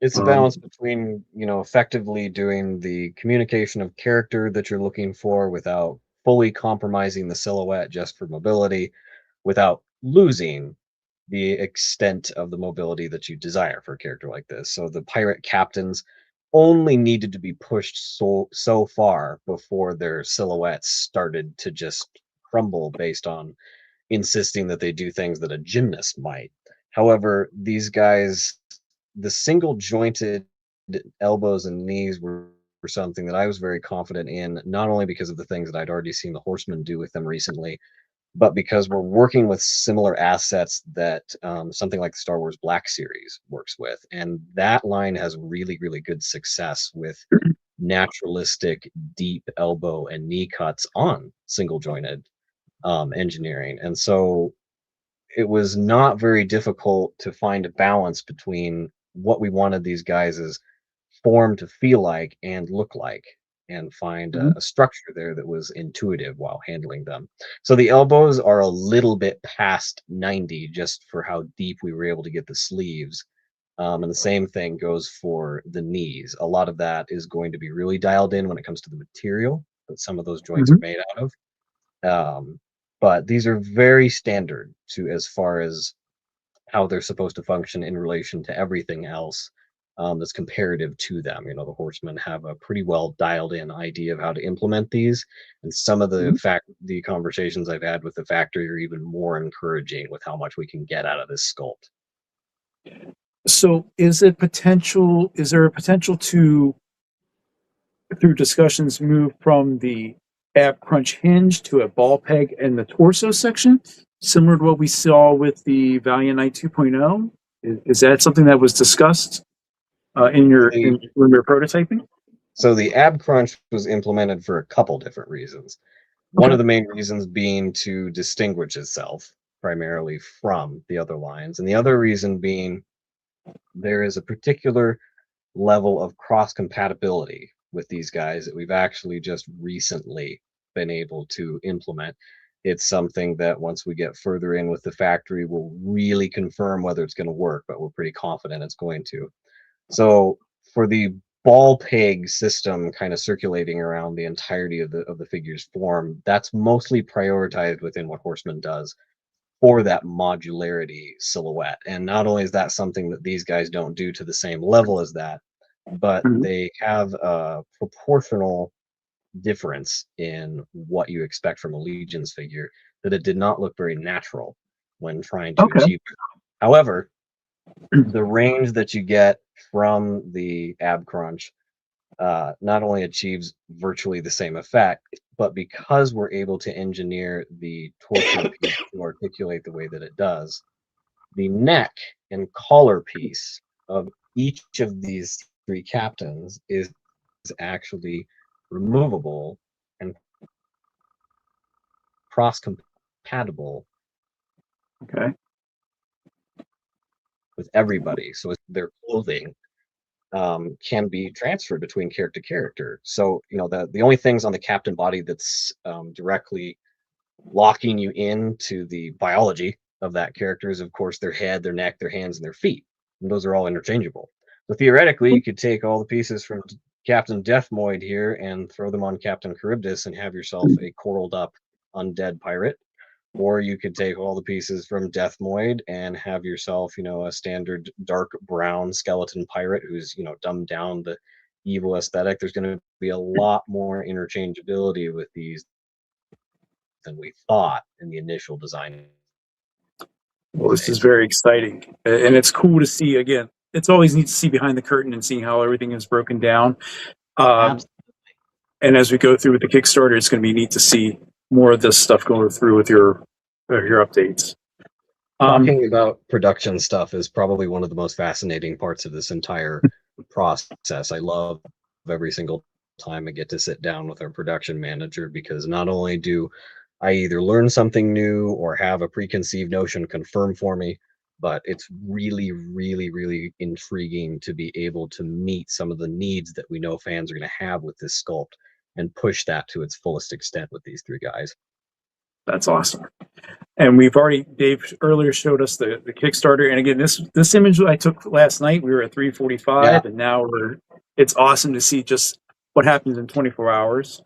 It's a balance between, effectively doing the communication of character that you're looking for without fully compromising the silhouette just for mobility, without losing the extent of the mobility that you desire for a character like this. So the pirate captains only needed to be pushed so far before their silhouettes started to just crumble based on insisting that they do things that a gymnast might. However, these guys, the single jointed elbows and knees were something that I was very confident in, not only because of the things that I'd already seen the Horsemen do with them recently, but because we're working with similar assets that something like the Star Wars Black Series works with. And that line has really, really good success with naturalistic, deep elbow and knee cuts on single jointed engineering. And so it was not very difficult to find a balance between what we wanted these guys' form to feel like and look like, and find a structure there that was intuitive while handling them. So the elbows are a little bit past 90 just for how deep we were able to get the sleeves. And the same thing goes for the knees. A lot of that is going to be really dialed in when it comes to the material that some of those joints are made out of. But these are very standard to as far as how they're supposed to function in relation to everything else that's comparative to them. The Horsemen have a pretty well dialed in idea of how to implement these, and some of the conversations I've had with the factory are even more encouraging with how much we can get out of this sculpt. So is there a potential to, through discussions, move from the ab crunch hinge to a ball peg in the torso section, similar to what we saw with the Valiant Knight 2.0? Is that something that was discussed in your prototyping? So the ab crunch was implemented for a couple different reasons. One of the main reasons being to distinguish itself primarily from the other lines, and the other reason being there is a particular level of cross compatibility with these guys that we've actually just recently been able to implement. It's something that once we get further in with the factory, we'll really confirm whether it's going to work, but we're pretty confident it's going to. So for the ball peg system kind of circulating around the entirety of the figure's form, that's mostly prioritized within what Horseman does for that modularity silhouette. And not only is that something that these guys don't do to the same level as that, but they have a proportional difference in what you expect from a Legion's figure that it did not look very natural when trying to achieve it. However, the range that you get from the ab crunch not only achieves virtually the same effect, but because we're able to engineer the torso piece to articulate the way that it does, the neck and collar piece of each of these three captains is actually removable and cross compatible with everybody. So their clothing can be transferred between character to character. So the only things on the captain body that's directly locking you into the biology of that character is, of course, their head, their neck, their hands, and their feet. And those are all interchangeable. So theoretically, you could take all the pieces from Captain Deathmoid here and throw them on Captain Charybdis and have yourself a coraled up undead pirate. Or you could take all the pieces from Deathmoid and have yourself, a standard dark brown skeleton pirate who's, dumbed down the evil aesthetic. There's going to be a lot more interchangeability with these than we thought in the initial design. Well, this is very exciting, and it's cool to see. Again, it's always neat to see behind the curtain and seeing how everything is broken down. And as we go through with the Kickstarter, it's going to be neat to see more of this stuff going through with your updates. Talking about production stuff is probably one of the most fascinating parts of this entire process. I love every single time I get to sit down with our production manager, because not only do I either learn something new or have a preconceived notion confirmed for me, but it's really, really, really intriguing to be able to meet some of the needs that we know fans are going to have with this sculpt and push that to its fullest extent with these three guys. That's awesome. And Dave earlier showed us the Kickstarter. And again, this image I took last night, we were at 3:45, Yeah. and now it's awesome to see just what happens in 24 hours.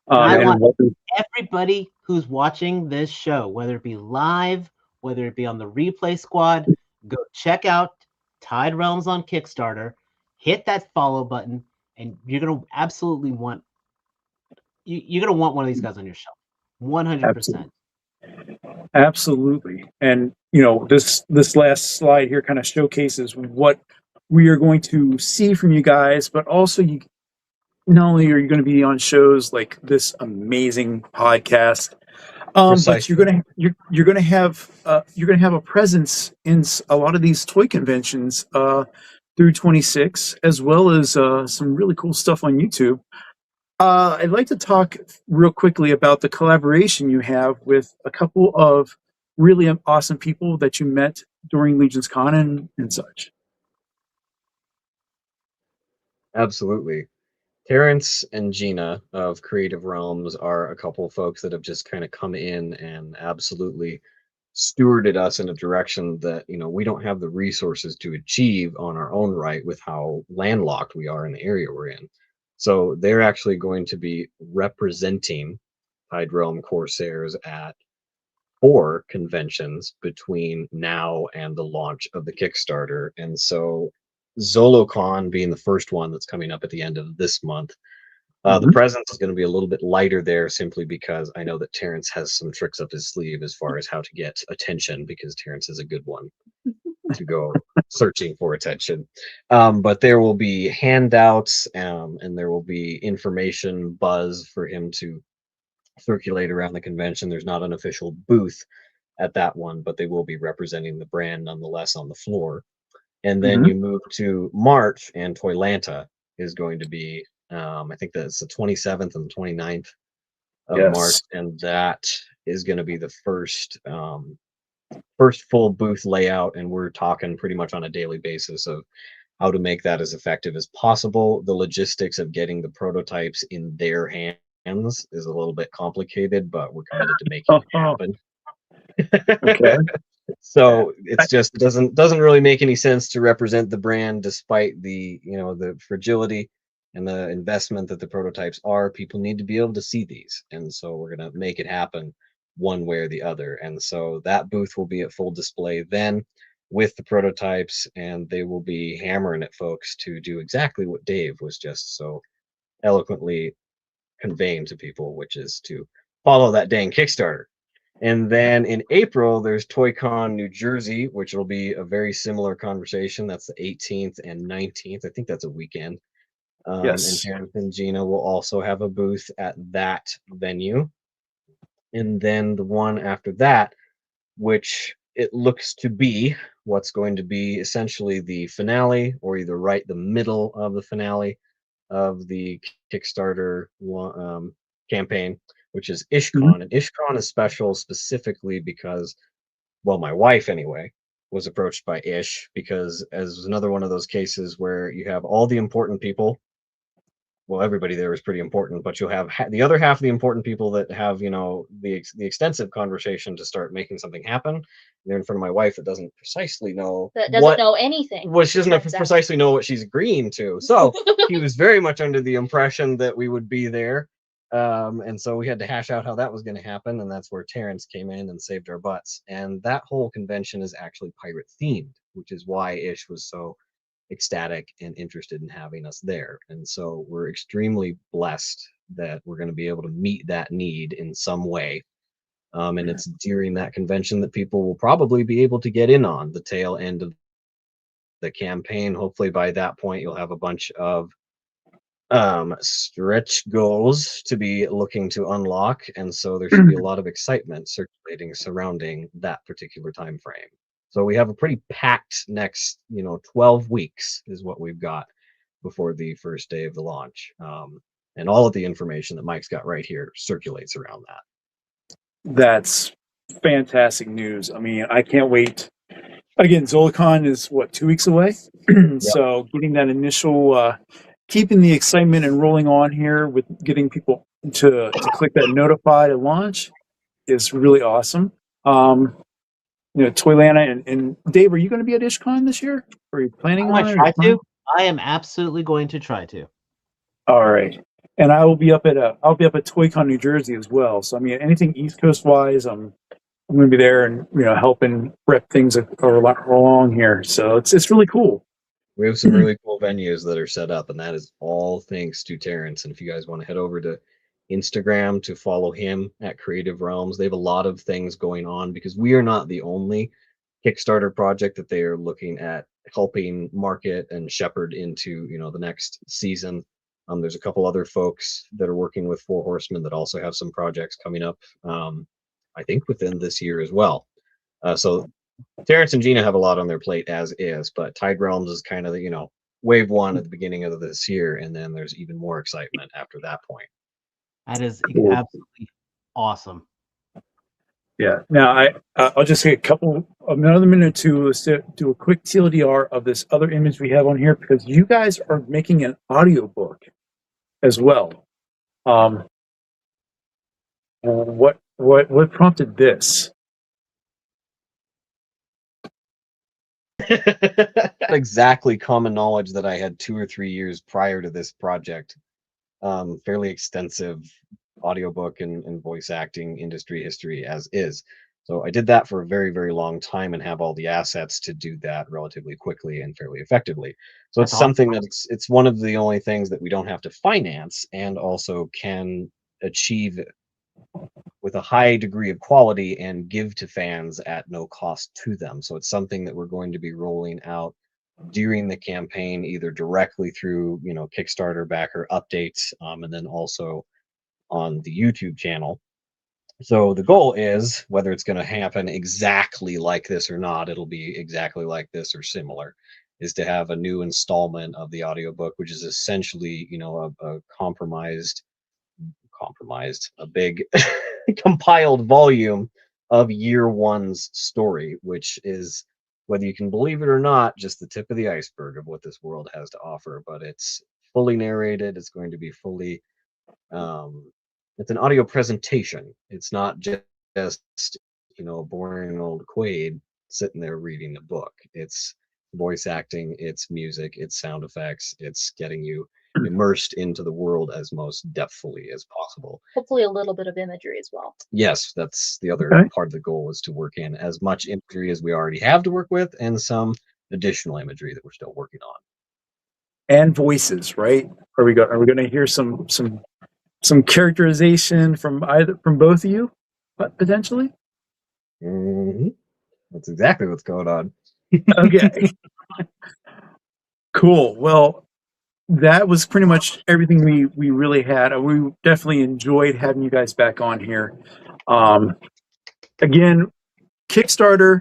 I want everybody who's watching this show, whether it be live, whether it be on the replay squad, go check out Tide Realms on Kickstarter, hit that follow button, and you're gonna absolutely want you're gonna want one of these guys on your show. 100%. Absolutely. And this last slide here kind of showcases what we are going to see from you guys, but also not only are you going to be on shows like this amazing podcast, but you're going to have a presence in a lot of these toy conventions through 26, as well as some really cool stuff on YouTube. I'd like to talk real quickly about the collaboration you have with a couple of really awesome people that you met during Legion's Con and such. Absolutely. Terrence and Gina of Creative Realms are a couple of folks that have just kind of come in and absolutely stewarded us in a direction that we don't have the resources to achieve on our own right with how landlocked we are in the area we're in. So they're actually going to be representing Tide-Realm Corsairs at 4 conventions between now and the launch of the Kickstarter. And so ZoloCon being the first one that's coming up at the end of this month, the presence is going to be a little bit lighter there, simply because I know that Terrence has some tricks up his sleeve as far as how to get attention, because Terrence is a good one to go searching for attention. But there will be handouts and there will be information buzz for him to circulate around the convention. There's not an official booth at that one, but they will be representing the brand nonetheless on the floor. And then you move to March, and Toylanta is going to be, I think that's the 27th and the 29th of March, and that is going to be the first full booth layout, and we're talking pretty much on a daily basis of how to make that as effective as possible. The logistics of getting the prototypes in their hands is a little bit complicated, but we're committed to making it happen. Okay. So it's just doesn't really make any sense to represent the brand despite the the fragility and the investment that the prototypes are. People need to be able to see these, and so we're going to make it happen one way or the other. And so that booth will be at full display then with the prototypes, and they will be hammering at folks to do exactly what Dave was just so eloquently conveying to people, which is to follow that dang Kickstarter. And then in April, there's ToyCon New Jersey, which will be a very similar conversation. That's the 18th and 19th. I think that's a weekend. And Terrence and Gina will also have a booth at that venue. And then the one after that, which it looks to be what's going to be essentially the finale, or either right the middle of the finale of the Kickstarter campaign, which is IshCon. And IshCon is special specifically because, well, my wife anyway was approached by Ish because as another one of those cases where you have all the important people. Well, everybody there is pretty important, but you'll have the other half of the important people that have, the extensive conversation to start making something happen. They're in front of my wife that doesn't precisely know know anything. Well, she doesn't precisely know what she's agreeing to. So he was very much under the impression that we would be there. And so we had to hash out how that was going to happen. And that's where Terrence came in and saved our butts. And that whole convention is actually pirate themed, which is why Ish was so ecstatic and interested in having us there. And so we're extremely blessed that we're going to be able to meet that need in some way. And it's during that convention that people will probably be able to get in on the tail end of the campaign. Hopefully by that point, you'll have a bunch of stretch goals to be looking to unlock. And so there should be a lot of excitement circulating surrounding that particular time frame. So we have a pretty packed next, 12 weeks is what we've got before the first day of the launch. And all of the information that Mike's got right here circulates around that. That's fantastic news. I mean, I can't wait. Again, ZoloCon is 2 weeks away. So getting that initial, keeping the excitement and rolling on here with getting people to click that notify to launch is really awesome. Toylanta and Dave, are you going to be at IshCon this year? Are you planning I'm on going to it? try to. I am absolutely going to try to. All right, and I will be up at ToyCon New Jersey as well. So I mean, anything East Coast wise, I'm going to be there and helping rep things along here. So it's really cool. We have some really cool venues that are set up, and that is all thanks to Terrence. And if you guys want to head over to Instagram to follow him at Creative Realms, they have a lot of things going on because we are not the only Kickstarter project that they are looking at helping market and shepherd into the next season. There's a couple other folks that are working with Four Horsemen that also have some projects coming up, I think within this year as well. So Terrence and Gina have a lot on their plate as is, but Tide-Realms is kind of wave one at the beginning of this year, and then there's even more excitement after that point. That is Cool. absolutely awesome. Yeah. Now I'll just say another minute or two to do a quick TLDR of this other image we have on here, because you guys are making an audiobook as well. What prompted this? Exactly common knowledge that I had 2 or 3 years prior to this project. Fairly extensive audiobook and voice acting industry history as is. So I did that for a very, very long time and have all the assets to do that relatively quickly and fairly effectively. So That's it's something that it's one of the only things that we don't have to finance and also can achieve with a high degree of quality and give to fans at no cost to them. So it's something that we're going to be rolling out during the campaign, either directly through Kickstarter backer updates, and then also on the YouTube channel. So the goal is, whether it's going to happen exactly like this or not, it'll be exactly like this or similar, is to have a new installment of the audiobook, which is essentially a a big compiled volume of year one's story, which is, whether you can believe it or not, just the tip of the iceberg of what this world has to offer. But it's fully narrated. It's going to be fully it's an audio presentation. It's not just a boring old Quaid sitting there reading the book. It's voice acting, it's music, it's sound effects, it's getting you immersed into the world as most depthfully as possible. Hopefully a little bit of imagery as well. Yes, that's the other Okay. part of the goal, is to work in as much imagery as we already have to work with and some additional imagery that we're still working on. And voices, right? Are we going to hear some characterization from both of you, potentially? Mm-hmm. That's exactly what's going on. Okay. Cool. Well, that was pretty much everything we really had. We definitely enjoyed having you guys back on here. Again, Kickstarter,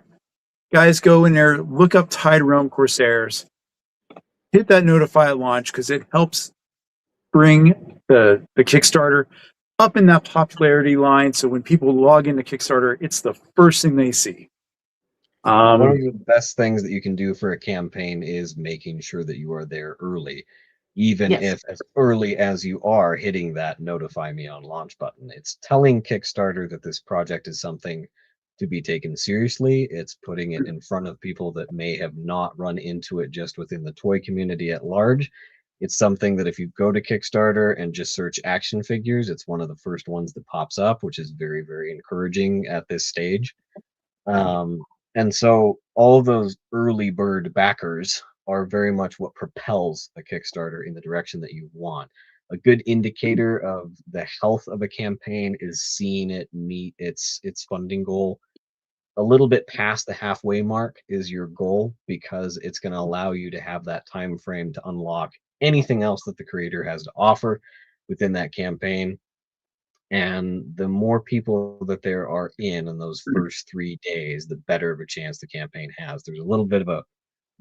guys, go in there, look up Tide-Realm Corsairs, hit that notify at launch, because it helps bring the Kickstarter up in that popularity line. So when people log into Kickstarter, it's the first thing they see. One of the best things that you can do for a campaign is making sure that you are there early, even if as early as you are hitting that notify me on launch button. It's telling Kickstarter that this project is something to be taken seriously. It's putting it in front of people that may have not run into it just within the toy community at large. It's something that if you go to Kickstarter and just search action figures, it's one of the first ones that pops up, which is very, very encouraging at this stage. And so all those early bird backers are very much what propels a Kickstarter in the direction that you want. A good indicator of the health of a campaign is seeing it meet its funding goal. A little bit past the halfway mark is your goal, because it's going to allow you to have that time frame to unlock anything else that the creator has to offer within that campaign. And the more people that there are in those first 3 days, the better of a chance the campaign has. There's a little bit of a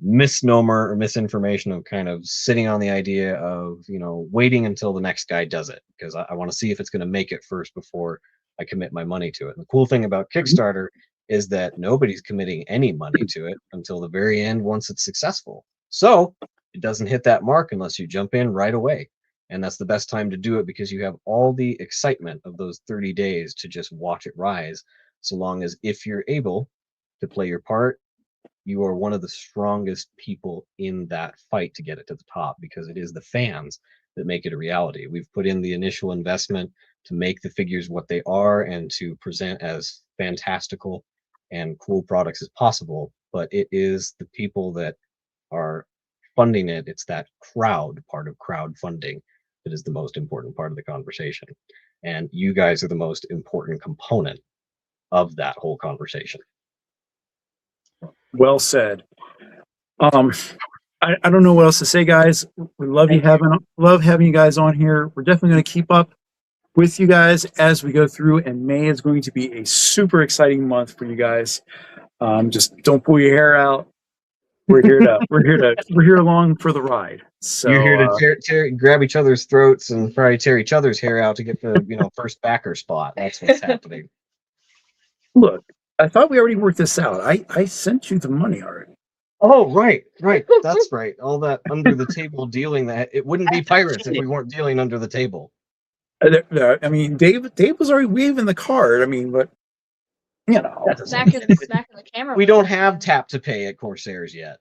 misnomer or misinformation of kind of sitting on the idea of waiting until the next guy does it, because I want to see if it's going to make it first before I commit my money to it. And the cool thing about Kickstarter is that nobody's committing any money to it until the very end once it's successful. So it doesn't hit that mark unless you jump in right away. And that's the best time to do it because you have all the excitement of those 30 days to just watch it rise. So long as if you're able to play your part, you are one of the strongest people in that fight to get it to the top, because it is the fans that make it a reality. We've put in the initial investment to make the figures what they are and to present as fantastical and cool products as possible, but it is the people that are funding it. It's that crowd part of crowdfunding that is the most important part of the conversation, and you guys are the most important component of that whole conversation. Well said. I don't know what else to say, guys. We love love having you guys on here. We're definitely going to keep up with you guys as we go through, and May is going to be a super exciting month for you guys. Just don't pull your hair out. We're here along for the ride. So you're here to grab each other's throats and probably tear each other's hair out to get the first backer spot. That's what's happening. Look, I thought we already worked this out. I sent you the money already. Oh, right. That's right. All that under the table dealing, that it wouldn't be pirates if we weren't dealing under the table. I mean, Dave was already waving the card. I mean, but Smacking the camera. We don't have tap to pay at Corsairs yet.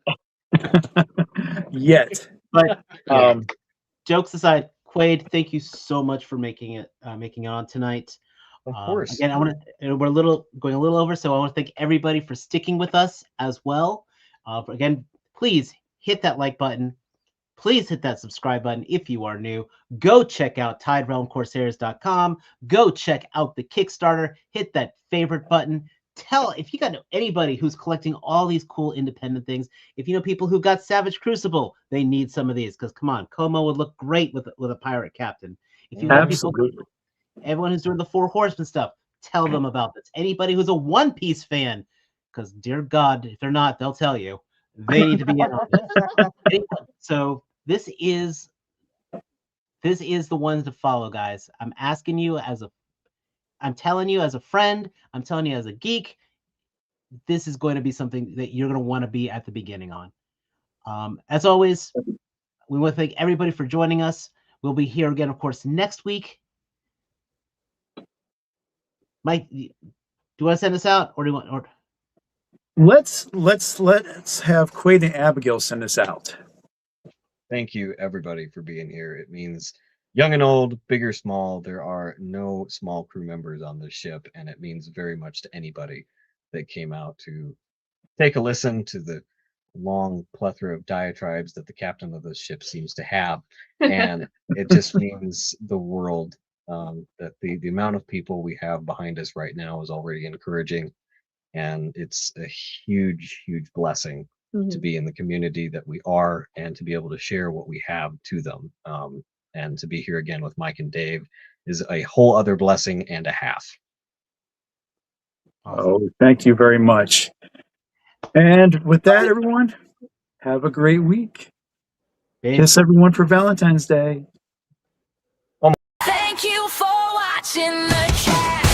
Yet. But jokes aside, Quaid, thank you so much for making it on tonight. Of course. Again, we're going a little over, so I want to thank everybody for sticking with us as well. Again, please hit that like button. Please hit that subscribe button if you are new. Go check out Tide-Realm Go check out the Kickstarter. Hit that favorite button. If you got anybody who's collecting all these cool independent things, if you know people who got Savage Crucible, they need some of these, because come on, Como would look great with a pirate captain. If you know people, everyone who's doing the Four Horsemen stuff, tell them about this. Anybody who's a One Piece fan, because dear God, if they're not, they'll tell you. They need to be in on this. So this is the ones to follow, guys. I'm telling you as a friend, I'm telling you as a geek, this is going to be something that you're going to want to be at the beginning on. As always, we want to thank everybody for joining us. We'll be here again, of course, next week. Mike, do you want to send us out, or do you want? Or... Let's have Quaid and Abigail send us out. Thank you, everybody, for being here. It means young and old, big or small, there are no small crew members on this ship, and it means very much to anybody that came out to take a listen to the long plethora of diatribes that the captain of this ship seems to have. And it just means the world that the amount of people we have behind us right now is already encouraging. And it's a huge, huge blessing to be in the community that we are, and to be able to share what we have to them. And to be here again with Mike and Dave is a whole other blessing and a half. Awesome. Oh, thank you very much. And with that, everyone, have a great week. Kiss everyone for Valentine's Day. Thank you for watching the chat.